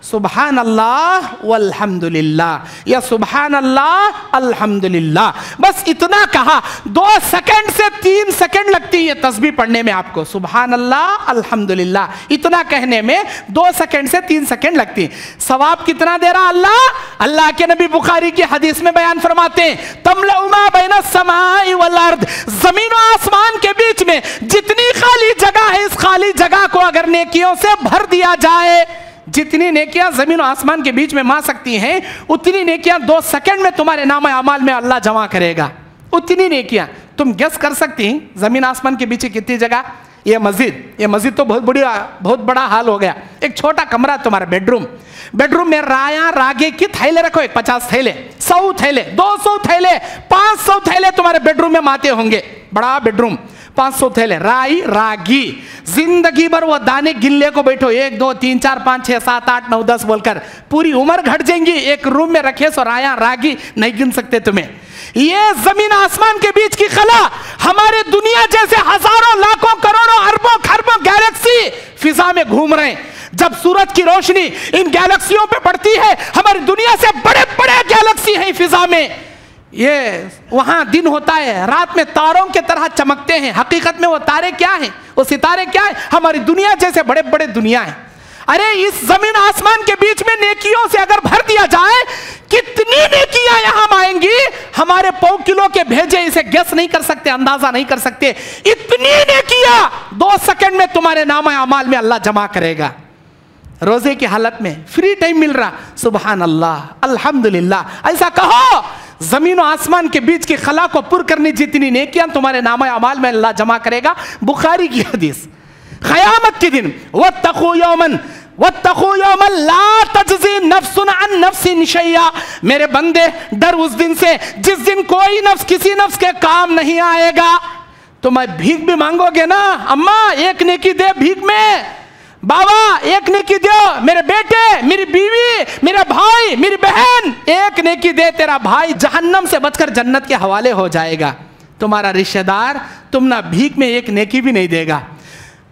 सुबहान अल्लाह वल्हम्दुलिल्लाह या सुबहान अल्लाह अल्हम्दुलिल्लाह, बस इतना कहा। 2 सेकंड से 3 सेकंड लगती है ये तस्बीह पढ़ने में आपको, सुबहान अल्लाह अल्हम्दुलिल्लाह इतना कहने में 2 सेकंड से 3 सेकंड लगती है। सवाब कितना दे रहा अल्लाह? अल्लाह के नबी बुखारी की हदीस में बयान फरमाते हैं, तमलअ मा बैन अस्समाई वल अर्द, जमीन और आसमान के बीच में जितनी खाली जगह है, इस खाली जगह को अगर नेकियों से भर दिया जाए, जितनी नेकियां जमीन और आसमान के बीच में मा सकती हैं, उतनी नेकियां 2 सेकंड में तुम्हारे नाम अमाल में अल्लाह जमा करेगा। उतनी नेकियां तुम गेस कर सकती हैं जमीन आसमान के बीच कितनी जगह? ये मस्जिद तो बहुत बड़ा हाल हो गया। एक छोटा कमरा तुम्हारा बेडरूम में राया रागे की थैले रखो, 50 थैले, 100 थैले, 200 थैले, 500 थैले तुम्हारे बेडरूम में माते होंगे। बड़ा बेडरूम, 500 थैले राई रागी, जिंदगी भर वो दाने गिनने को बैठो, 1 2 3 4 5 6 7 8 9 10 बोलकर पूरी उम्र घट जाएंगी। एक रूम में रखे सो राया रागी नहीं गिन सकते तुम्हें। ये जमीन आसमान के बीच की खला, हमारे दुनिया जैसे हजारों लाखों करोड़ों अरबों खरबों गैलेक्सी फिजा में घूम रहे हैं। जब सूरज की रोशनी इन गैलेक्सियों पे पड़ती है, हमारी दुनिया से बड़े बड़े गैलेक्सी हैं फिजा में, ये वहां दिन होता है, रात में तारों के तरह चमकते हैं। हकीकत में वो तारे क्या हैं, वो सितारे क्या हैं? हमारी दुनिया जैसे बड़े बड़े दुनिया है। अरे इस जमीन आसमान के बीच में नेकियों से अगर भर दिया जाए, कितनी नेकियां यहां आएंगी, हमारे 1 किलो के भेजे इसे गेस नहीं कर सकते, अंदाजा नहीं कर सकते। इतनी नेकियां 2 सेकंड में तुम्हारे नाम अमाल में अल्लाह जमा करेगा। रोजे की हालत में फ्री टाइम मिल रहा, सुबहान अल्लाह अल्हम्दुलिल्लाह ऐसा कहो, जमीन और आसमान के बीच की खला को पुर करने जितनी नेकियां तुम्हारे नाम अमाल में अल्लाह जमा करेगा। बुखारी की हदीस, क़यामत के दिन वत्तक़ू यौमन ला तज्ज़ी नफ्सुन अन नफ्सिन शैया, मेरे बंदे डर उस दिन से जिस दिन कोई नफ्स किसी नफ्स के काम नहीं आएगा। तो मैं भीख भी मांगोगे ना, अम्मा एक नेकी दे भीख में, बाबा एक नेकी दो, मेरे बेटे, मेरी बीवी, मेरा भाई, मेरी बहन, एक नेकी दे, तेरा भाई जहन्नम से बचकर जन्नत के हवाले हो जाएगा। तुम्हारा रिश्तेदार तुम ना भीख में एक नेकी भी नहीं देगा।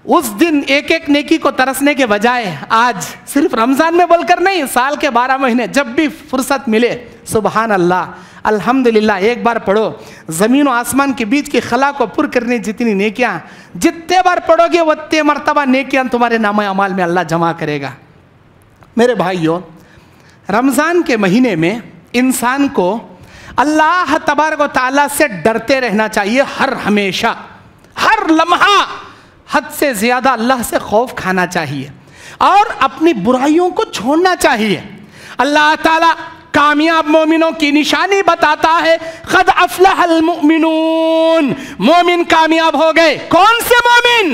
उस दिन एक एक नेकी को तरसने के बजाय आज सिर्फ रमजान में बोलकर नहीं, साल के 12 महीने जब भी फुर्सत मिले, सुबहान अल्लाह अल्हम्दुलिल्लाह एक बार पढ़ो। ज़मीन और आसमान के बीच की खला को पुर करने जितनी नेकियां, जितने बार पढ़ोगे उतने मर्तबा नेकियां तुम्हारे नाम अमाल में अल्लाह जमा करेगा। मेरे भाइयों, रमज़ान के महीने में इंसान को अल्लाह तबारक व तआला से डरते रहना चाहिए। हर हमेशा, हर लम्हा हद से ज़्यादा अल्लाह से खौफ खाना चाहिए और अपनी बुराइयों को छोड़ना चाहिए। अल्लाह ताला कामयाब मोमिनों की निशानी बताता है, क़द अफ़लहल मुमिनून, मोमिन कामयाब हो गए। कौन से मोमिन?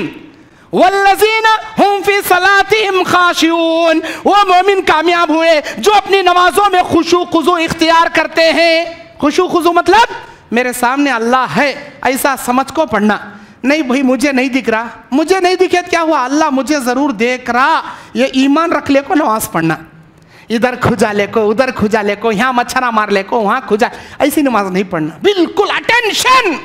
वल्लज़ीना हुम फ़ी सलातिहिम ख़ाशिऊन, वो मोमिन कामयाब हुए जो अपनी नमाजों में खुशू खुजू इख्तियार करते हैं। खुशू खुजू मतलब मेरे सामने अल्लाह है ऐसा समझ को पढ़ना, नहीं भाई मुझे नहीं दिख रहा, मुझे नहीं दिखे क्या हुआ, अल्लाह मुझे ज़रूर देख रहा, ये ईमान रख ले को नमाज पढ़ना। इधर खुजा ले को, उधर खुजा ले को, यहाँ मच्छरा मार ले को, वहाँ खुजा, ऐसी नमाज नहीं पढ़ना, बिल्कुल अटेंशन।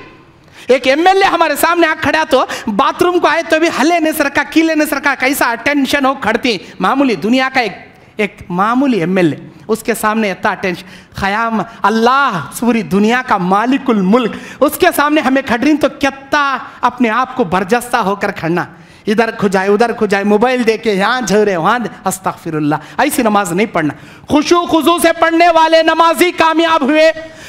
एक एमएलए हमारे सामने आ खड़ा तो बाथरूम को आए तो भी हले नहीं सरका, कीले नहीं सरका, कैसा अटेंशन हो खड़ती। मामूली दुनिया का एक मामूली एमएलए, उसके इतना अटेंशन। ख़याम अल्लाह पूरी दुनिया का मालिकुल मुल्क, उसके सामने हमें खड़ रही तो कितना अपने आप को बर्जस्ता होकर खड़ना। इधर खुजाए उधर खुजाए, मोबाइल देके यहाँ झरे वहाँ, अस्तगफिरुल्लाह, ऐसी नमाज नहीं पढ़ना। खुशू खुजू से पढ़ने वाले नमाजी कामयाब हुए।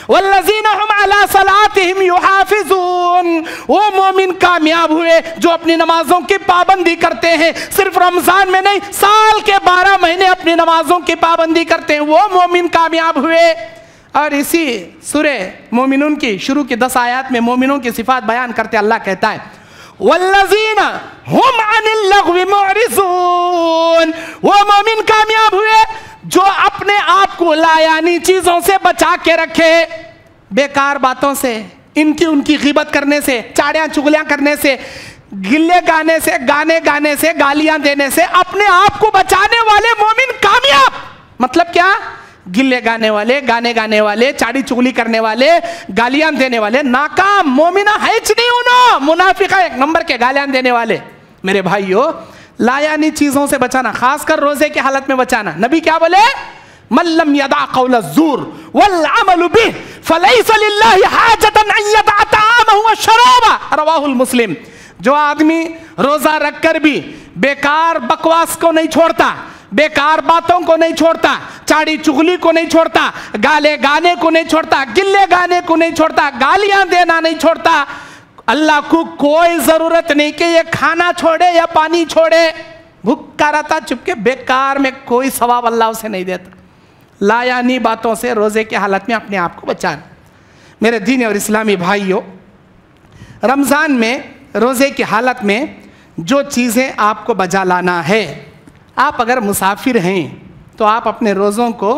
वल्लज़ीना हुम अला सलातिहिम युहाफ़िज़ून, वो मोमिन कामयाब हुए जो अपनी नमाजों की पाबंदी करते हैं। सिर्फ रमज़ान में नहीं, साल के 12 महीने अपनी नमाजों की पाबंदी करते हैं, वो मोमिन कामयाब हुए। और इसी सूरे मोमिनून की शुरू की 10 आयत में मोमिनों की सिफात बयान करते अल्लाह कहता है, वल्लज़ीना हुम अनिल लग़्वी मुअरिज़ून, वो मोमिन कामयाब हुए جو اپنے آپ کو لایانی چیزوں سے بچا کے رکھے، بیکار باتوں سے، ان کی غیبت کرنے سے، چاڑیاں چغلیاں کرنے سے، گلے گانے سے، گانے گانے سے، گالیاں دینے سے، اپنے آپ کو بچانے والے مومن کامیاب۔ مطلب کیا؟ گلے گانے والے، گانے گانے والے، چاڑی چغلی کرنے والے، گالیاں دینے والے ناکام۔ مومنہ ہیچ نہیں انہوں، منافقہ ایک نمبر کے گالیاں دینے والے۔ میرے بھائیو، لایانی چیزوں سے بچانا، خاص کر روزے کی حالت میں بچانا۔ نبی کیا بولے؟ من لم يدع قول الزور والعمل به فليس لله حاجة ان يدع طعامه وشرابه، رواہ المسلم۔ جو آدمی روزہ رکھ کر بھی بیکار بکواس کو نہیں چھوڑتا، بیکار باتوں کو نہیں چھوڑتا، چاڑی چغلی کو نہیں چھوڑتا، گالے گانے کو نہیں چھوڑتا، گلے گانے کو نہیں چھوڑتا، گالیاں دینا نہیں چھوڑتا، اللہ کو کوئی ضرورت نہیں کہ یہ کھانا چھوڑے یا پانی چھوڑے، بھوکا رہتا چپ کے، بیکار میں کوئی ثواب اللہ اسے نہیں دیتا۔ لایانی باتوں سے روزے کی حالت میں اپنے آپ کو بچانا۔ میرے دین اور اسلامی بھائیوں، رمضان میں روزے کی حالت میں جو چیزیں آپ کو بجا لانا ہے، آپ اگر مسافر ہیں تو آپ اپنے روزوں کو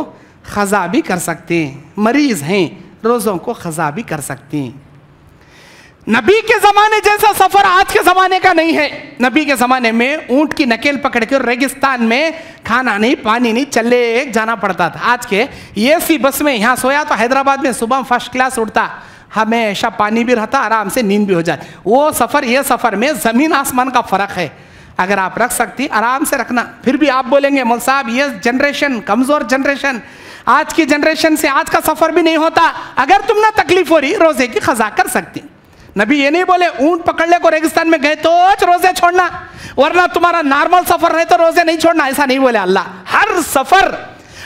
قضا بھی کر سکتے ہیں، مریض ہیں روزوں کو قضا بھی کر سکتے ہیں۔ نبی کے زمانے جیسا سفر آج کے زمانے کا نہیں ہے۔ نبی کے زمانے میں اونٹ کی نکیل پکڑ کے ریگستان میں کھانا نہیں، پانی نہیں، چلے ایک جانا پڑتا تھا۔ آج کے یہ سی بس میں یہاں سویا تو حیدرآباد میں صبح فرسٹ کلاس اٹھتا، ہمیشہ پانی بھی رہتا، آرام سے نیند بھی ہو جاتی۔ وہ سفر یہ سفر میں زمین آسمان کا فرق ہے۔ اگر آپ رکھ سکتی آرام سے رکھنا۔ پھر بھی آپ بولیں گے مول صاحب یہ جنریشن کمزور جنریشن، آج کی جنریشن سے آج کا سفر بھی نہیں ہوتا۔ اگر تم نے تکلیف ہو رہی روزے کی قضا کر سکتی۔ نبی یہ نہیں بولے اونٹ پکڑنے کو ریگستان میں گئے تو روزے چھوڑنا، ورنہ تمہارا نارمل سفر رہے تو روزے نہیں چھوڑنا، ایسا نہیں بولے اللہ۔ ہر سفر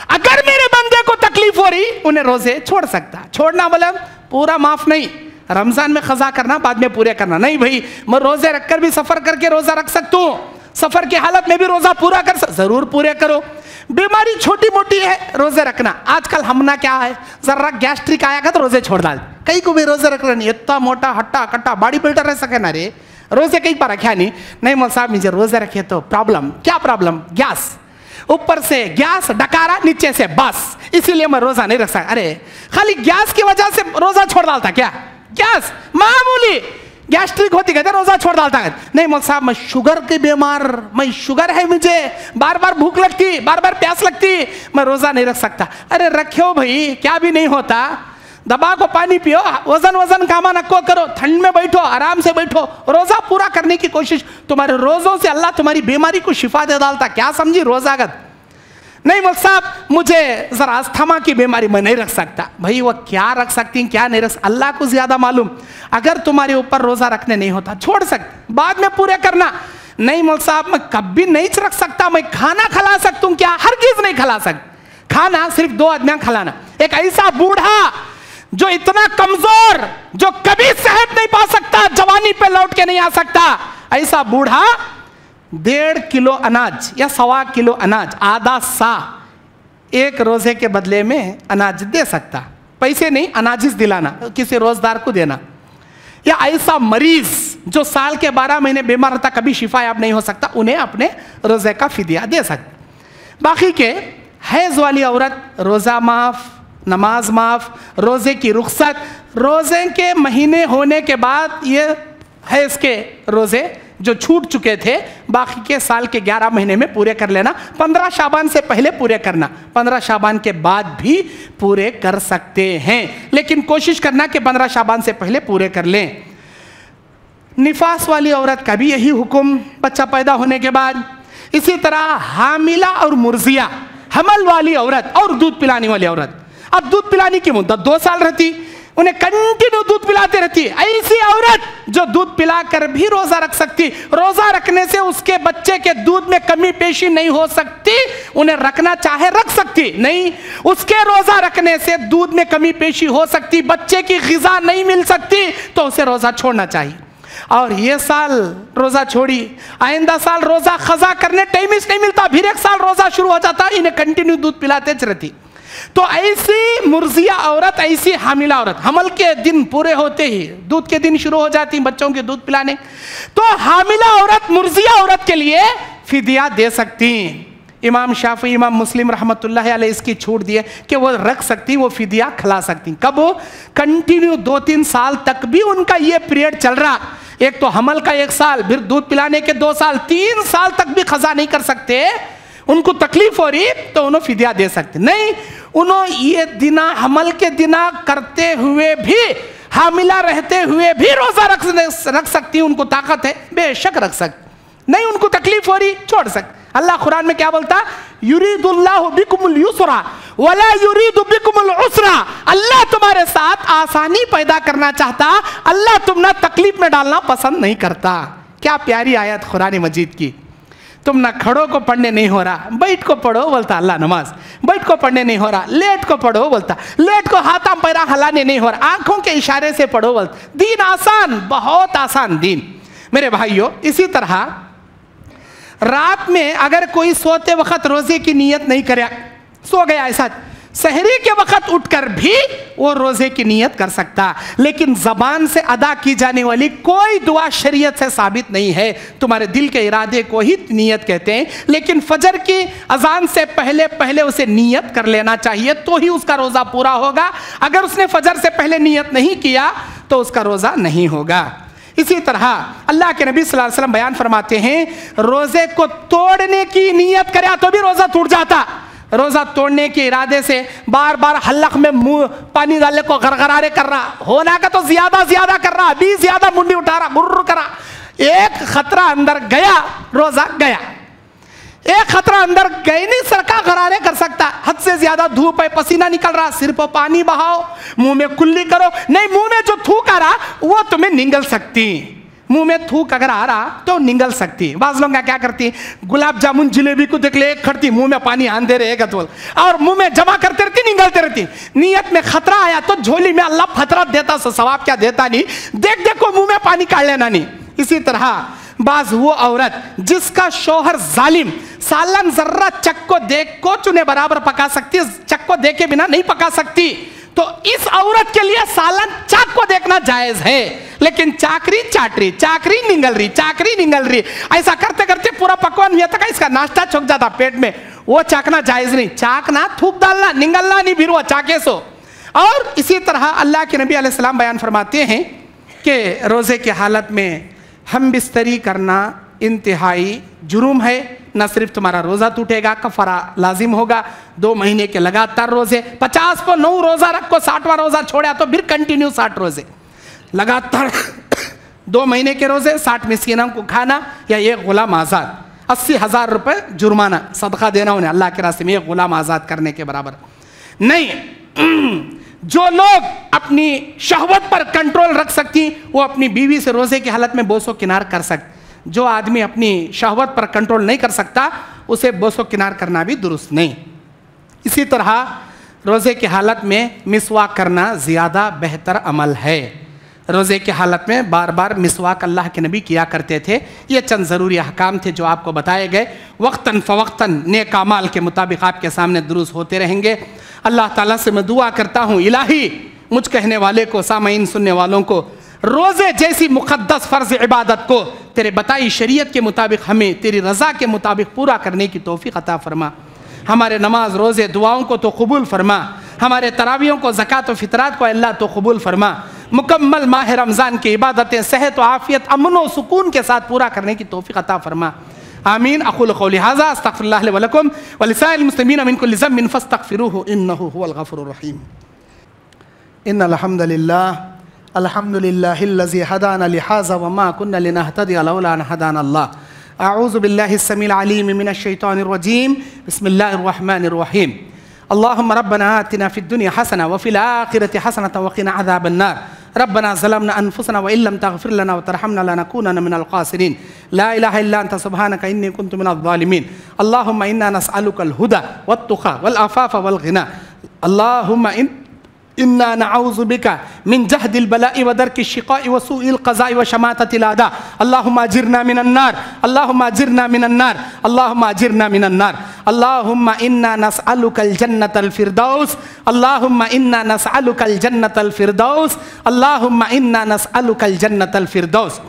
اگر میرے بندے کو تکلیف ہو رہی انہیں روزے چھوڑ سکتا۔ چھوڑنا بولے پورا معاف نہیں، رمضان میں قضا کرنا بعد میں پورے کرنا نہیں۔ بھائی میں روزے رکھ کر بھی سفر کر کے روزہ رکھ سکتا ہوں، سفر کی حالت میں بھی روزہ پورا کر سکتا، ضرور پورے کرو۔ بیماری چھوٹی موٹی ہے روزے رکھنا۔ آج کل ہم نہ کیا ہے، ذرا گیسٹرک آیا گا تو روزے چھوڑ ڈال، کئی کو بھی روزے رکھ رہے نہیں، اتنا موٹا ہٹا کٹا باڈی بلڈر رہ سکے نا رے، روزے کئی پر رکھا نہیں مول صاحب مجھے روزے رکھے تو پرابلم، کیا پرابلم؟ گیس، اوپر سے گیس ڈکارا نیچے سے بس، اسی لیے میں روزہ نہیں رکھ سکتا۔ ارے خالی گیس کی وجہ سے روزہ چھوڑ ڈالتا کیا؟ گیس معمولی گیسٹرک ہوتی کہتے روزہ چھوڑ ڈالتا ہے۔ نہیں مول صاحب میں شوگر کے بیمار، میں شوگر ہے مجھے، بار بار بھوک لگتی، بار بار پیاس لگتی، میں روزہ نہیں رکھ سکتا۔ ارے رکھو بھائی، کیا بھی نہیں ہوتا، دبا کو پانی پیو، وزن کاما نکو کرو، ٹھنڈ میں بیٹھو، آرام سے بیٹھو، روزہ پورا کرنے کی کوشش۔ تمہارے روزوں سے اللہ تمہاری بیماری کو شفا دے ڈالتا، کیا سمجھی روزہ گت؟ نہیں مول صاحب مجھے ذرا استھما کی بیماری میں نہیں رکھ سکتا۔ بھائی وہ کیا رکھ سکتی ہیں کیا نہیں رکھ سکتی، اللہ کو زیادہ معلوم۔ اگر تمہارے اوپر روزہ رکھنے نہیں ہوتا چھوڑ سکتے، بعد میں پورے کرنا۔ نہیں مول صاحب میں کبھی نہیں رکھ سکتا، میں کھانا کھلا سکتا ہوں کیا؟ ہرگز نہیں کھلا سکتا۔ کھانا صرف 2 آدمیاں کھلانا، ایک ایسا بوڑھا جو اتنا کمزور، جو کبھی صحت نہیں پا سکتا، جوانی پہ لوٹ کے نہیں آ سکتا، ایسا بوڑھا 1.5 کلو اناج یا 1.25 کلو اناج، آدھا سا ایک روزے کے بدلے میں اناج دے سکتا، پیسے نہیں اناجز دلانا، کسی روزدار کو دینا۔ یا ایسا مریض جو سال کے 12 مہینے بیمار رہتا، کبھی شفا یاب نہیں ہو سکتا، انہیں اپنے روزے کا فدیہ دے سکتا۔ باقی کے حیض والی عورت روزہ معاف، نماز معاف، روزے کی رخصت، روزے کے مہینے ہونے کے بعد یہ حیض کے روزے جو چھوٹ چکے تھے باقی کے سال کے 11 مہینے میں پورے کر لینا، 15 شعبان سے پہلے پورے کرنا، 15 شعبان کے بعد بھی پورے کر سکتے ہیں، لیکن کوشش کرنا کہ 15 شعبان سے پہلے پورے کر لیں۔ نفاس والی عورت کا بھی یہی حکم بچہ پیدا ہونے کے بعد۔ اسی طرح حاملہ اور مرضیہ، حمل والی عورت اور دودھ پلانے والی عورت، اب دودھ پلانے کی مدت 2 سال رہتی، انہیں کنٹینیو دودھ پلاتے رہتی ہے، ایسی عورت جو دودھ پلا کر بھی روزہ رکھ سکتی، روزہ رکھنے سے اس کے بچے کے دودھ میں کمی پیشی نہیں ہو سکتی، انہیں رکھنا چاہے رکھ سکتی نہیں، اس کے روزہ رکھنے سے دودھ میں کمی پیشی ہو سکتی، بچے کی غذا نہیں مل سکتی تو اسے روزہ چھوڑنا چاہیے۔ اور یہ سال روزہ چھوڑی، آئندہ سال روزہ قضا کرنے ٹائم اس نہیں ملتا، پھر ایک سال روزہ شروع ہو جاتا، انہیں کنٹینیو دودھ پلاتے رہتی۔ تو ایسی مرضیہ عورت، ایسی حاملہ عورت، حمل کے دن پورے ہوتے ہی دودھ کے دن شروع ہو جاتی بچوں کے دودھ پلانے، تو حاملہ عورت، مرضیہ عورت کے لیے فدیہ دے سکتی ہیں۔ इमाम शाफी, इमाम मुस्लिम रहमतुल्लाह अलैह इसकी छूट दी है कि वो रख सकती, वो फिदिया खिला सकती। कब वो कंटिन्यू 2-3 साल तक भी उनका ये पीरियड चल रहा, एक तो हमल का 1 साल, फिर दूध पिलाने के 2 साल, 3 साल तक भी खजा नहीं कर सकते, उनको तकलीफ हो रही तो उन्होंने फिदिया दे सकते। नहीं, उन्होंने ये दिना हमल के दिना करते हुए भी, हामिला रहते हुए भी रोजा रख सकती, उनको ताकत है, बेशक रख सकती। नहीं उनको तकलीफ हो रही, छोड़ सकते। अल्लाह कुरान में क्या बोलता? युरीदुल्लाहु बिकुमुल युसरा वला युरीदु बिकुमुल उसरा। अल्लाह तुम्हारे साथ आसानी पैदा करना चाहता, अल्लाह तुमने तकलीफ में डालना पसंद नहीं करता। क्या प्यारी आयत कुरान मजीद की। तुम ना खड़ो को पढ़ने नहीं हो रहा, बैठ को पढ़ो बोलता अल्लाह नमाज, बैठ को पढ़ने नहीं हो रहा, लेट को पढ़ो बोलता, लेट को हाथा पैरा हलाने नहीं हो रहा, आंखों के इशारे से पढ़ो बोलता। दीन आसान, बहुत आसान दीन। मेरे भाइयों, इसी तरह रात में अगर कोई सोते वक्त रोजे की नियत नहीं करे, सो गया ऐसा, सहरी के वक्त उठकर भी वो रोजे की नियत कर सकता, लेकिन जबान से अदा की जाने वाली कोई दुआ शरीयत से साबित नहीं है। तुम्हारे दिल के इरादे को ही नियत कहते हैं, लेकिन फजर की अजान से पहले पहले उसे नियत कर लेना चाहिए, तो ही उसका रोजा पूरा होगा। अगर उसने फजर से पहले नियत नहीं किया तो उसका रोजा नहीं होगा। इसी तरह अल्लाह के नबी सल्लल्लाहु अलैहि वसल्लम बयान फरमाते हैं, रोजे को तोड़ने की नियत करे तो भी रोजा टूट जाता। रोजा तोड़ने के इरादे से बार बार हल्क में मुंह पानी डालने को गरगरारे कर रहा, होना का तो ज्यादा कर रहा, भी ज्यादा मुंडी उठा रहा, गुर्र करा, एक खतरा अंदर गया, रोजा गया। एक खतरा अंदर गए नहीं, सरका गरारे कर सकता, हद से ज्यादा धूप है, पसीना निकल रहा, सिर पर पानी बहाओ, मुंह में कुल्ली करो, नहीं मुंह में जो थूक आ रहा वो तुम्हें निगल सकती, मुंह में थूक अगर आ रहा तो निगल सकती। बाज लोग क्या करती, गुलाब जामुन जिलेबी को देख ले, एक खड़ती, मुंह में पानी आंदे रहेगा तो, और मुंह में जमा करते रहती, निगलते रहती। नियत में खतरा आया तो झोली में अल्लाह फतरा देता, सवाब क्या देता नहीं, देख देखो मुंह में पानी काट लेना नहीं। इसी तरह बाज वो औरत जिसका शोहर जालिम, सालन जर्रा चक को देख को चुने बराबर पका सकती, चक को देखे बिना नहीं पका सकती, तो इस औरत के लिए सालन चाक को देखना जायज है, लेकिन चाकरी चाट रही, चाकरी निगल रही, चाकरी निगल रही, ऐसा करते करते पूरा पकवान हुआ तक इसका नाश्ता छुक जाता पेट में, वो चाकना जायज नहीं। चाकना, थूक डालना, निगलना नहीं, फिर वो चाके सो। और इसी तरह अल्लाह के नबी अलैहि सलाम बयान फरमाते हैं कि रोजे की हालत में हम बिस्तरी करना इंतहाई जुर्म है। न सिर्फ तुम्हारा रोज़ा टूटेगा, कफारा लाजिम होगा, 2 महीने के लगातार रोजे, 50 को 9 रोज़ा रख को 60वां रोज़ा छोड़ा तो फिर कंटिन्यू 60 रोजे लगातार 2 महीने के रोजे, 60 मिस्कीनों को खाना, या एक गुलाम आज़ाद, 80,000 रुपये जुर्माना सदका देना उन्हें अल्लाह के रास्ते में, एक गुलाम आज़ाद करने के बराबर नहीं। जो लोग अपनी शहवत पर कंट्रोल रख सकती वो अपनी बीवी से रोजे की हालत में बोसो किनार कर सकती। जो आदमी अपनी शहवत पर कंट्रोल नहीं कर सकता उसे बोसो किनार करना भी दुरुस्त नहीं। इसी तरह रोजे की हालत में मिसवाक करना ज़्यादा बेहतर अमल है। रोज़े की हालत में बार बार मिसवाक अल्लाह के नबी किया करते थे। ये चंद ज़रूरी अहकाम थे जो आपको बताए गए। वक्तन फ़वक्तन नेक अमाल के मुताबिक आपके सामने दुरुस्त होते रहेंगे। अल्लाह ताला से मैं दुआ करता हूँ, इलाही मुझ कहने वाले को, सामईन सुनने वालों को, रोज़े जैसी मुक़द्दस फ़र्ज़ इबादत को तेरे बताई शरीयत के मुताबिक हमें तेरी रज़ा के मुताबिक पूरा करने की तौफ़ीक़ अता फ़रमा। हमारे नमाज रोज़े दुआओं को तो कबूल फ़रमा, हमारे तरावियों को, ज़कात व फ़ितरात को अल्लाह तो कबूल फ़रमा। मुकम्मल माह रमज़ान की इबादतें सेहत व आफ़ियत, अमन व सुकून के साथ पूरा करने की तौफ़ीक़ अता फ़रमा। आमीन। अक़ूलु क़ौली हाज़ा अस्तग़फ़िरुल्लाह ली व लकुम व लिसाइरिल मुस्लिमीन मिन कुल्लि ज़म्बिन फ़स्तग़फ़िरूहु इन्नहु हुवल गफ़ूरुर रहीम। इन्नल हम्दुलिल्लाह अल्हम्दुलिल्लाहिल्लज़ी हदाना लिहाज़ा व मा कुन्ना लिनहतदिया लौला अन हदानल्लाह। अऊज़ु बिल्लाहिस समीइल अलीम मिनश शैतानिर रजीम। बिस्मिल्लाहिर रहमानिर रहीम। अल्लाहुम्मा रब्बना आतिना फ़िद दुनिया हसना व फ़िल आखिरति हसनतन व क़िना अज़ाबन नार। रब्बना ज़लमना अनफुसना व इल्लम तग़फ़िर लना व तरहमना लनकूनन्ना मिनल ख़ासिरीन। ला इलाहा इल्ला अन्ता सुब्हानका इन्नी कुन्तु मिनज़ ज़ालिमीन। अल्लाहुम्मा इन्ना नस्अलुकल हुदा वत्तुक़ा वल आफ़ाफ़ा वल ग़िना। अल्लाहुम्मा इन्ना नऊज़ु बिका मिन जहदिल बलाइ व दरकिश शिक़ाइ व सूइल क़ज़ाइ व शमाततिल आदा। अल्लाहुम्मा अजिरना मिनन नार, अल्लाहुम्मा अजिरना मिनन नार, अल्लाहुम्मा अजिरना मिनन नार। अल्लाहुम्मा इन्ना नस्अलुकल जन्नतल फ़िरदौस, अल्लाहुम्मा इन्ना नस्अलुकल जन्नतल फ़िरदौस, अल्लाहुम्मा इन्ना नस्अलुकल जन्नतल फ़िरदौस।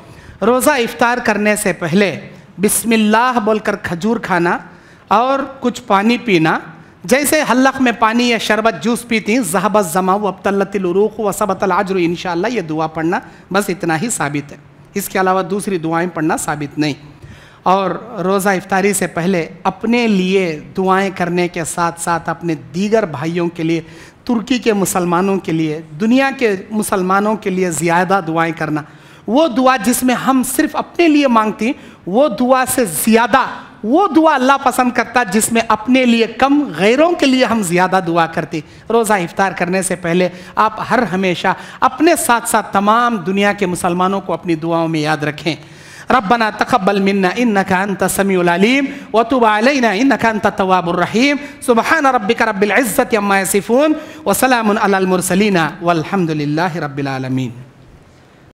रोज़ा इफ्तार करने से पहले बिस्मिल्लाह बोलकर खजूर खाना اور کچھ پانی پینا، جیسے حلق میں پانی یا شربت جوس پیتی، ذہب الظمأ وابتلت العروق وثبت الأجر انشاءاللہ، یہ دعا پڑھنا بس اتنا ہی ثابت ہے، اس کے علاوہ دوسری دعائیں پڑھنا ثابت نہیں۔ اور روزہ افطاری سے پہلے اپنے لیے دعائیں کرنے کے ساتھ ساتھ اپنے دیگر بھائیوں کے لیے، ترکی کے مسلمانوں کے لیے، دنیا کے مسلمانوں کے لیے زیادہ دعائیں کرنا۔ وہ دعا جس میں ہم صرف اپنے لیے مانگتی، وہ دعا سے زیادہ وہ دعا اللہ پسند کرتا جس میں اپنے لیے کم، غیروں کے لیے ہم زیادہ دعا کرتے۔ روزہ افطار کرنے سے پہلے آپ ہمیشہ اپنے ساتھ ساتھ تمام دنیا کے مسلمانوں کو اپنی دعاؤں میں یاد رکھیں۔ ربنا تقبل منا انك انت السميع العليم وتب علينا انك انت التواب الرحيم سبحان ربك رب العزة عما يصفون وسلام على المرسلين والحمد لله رب العالمين۔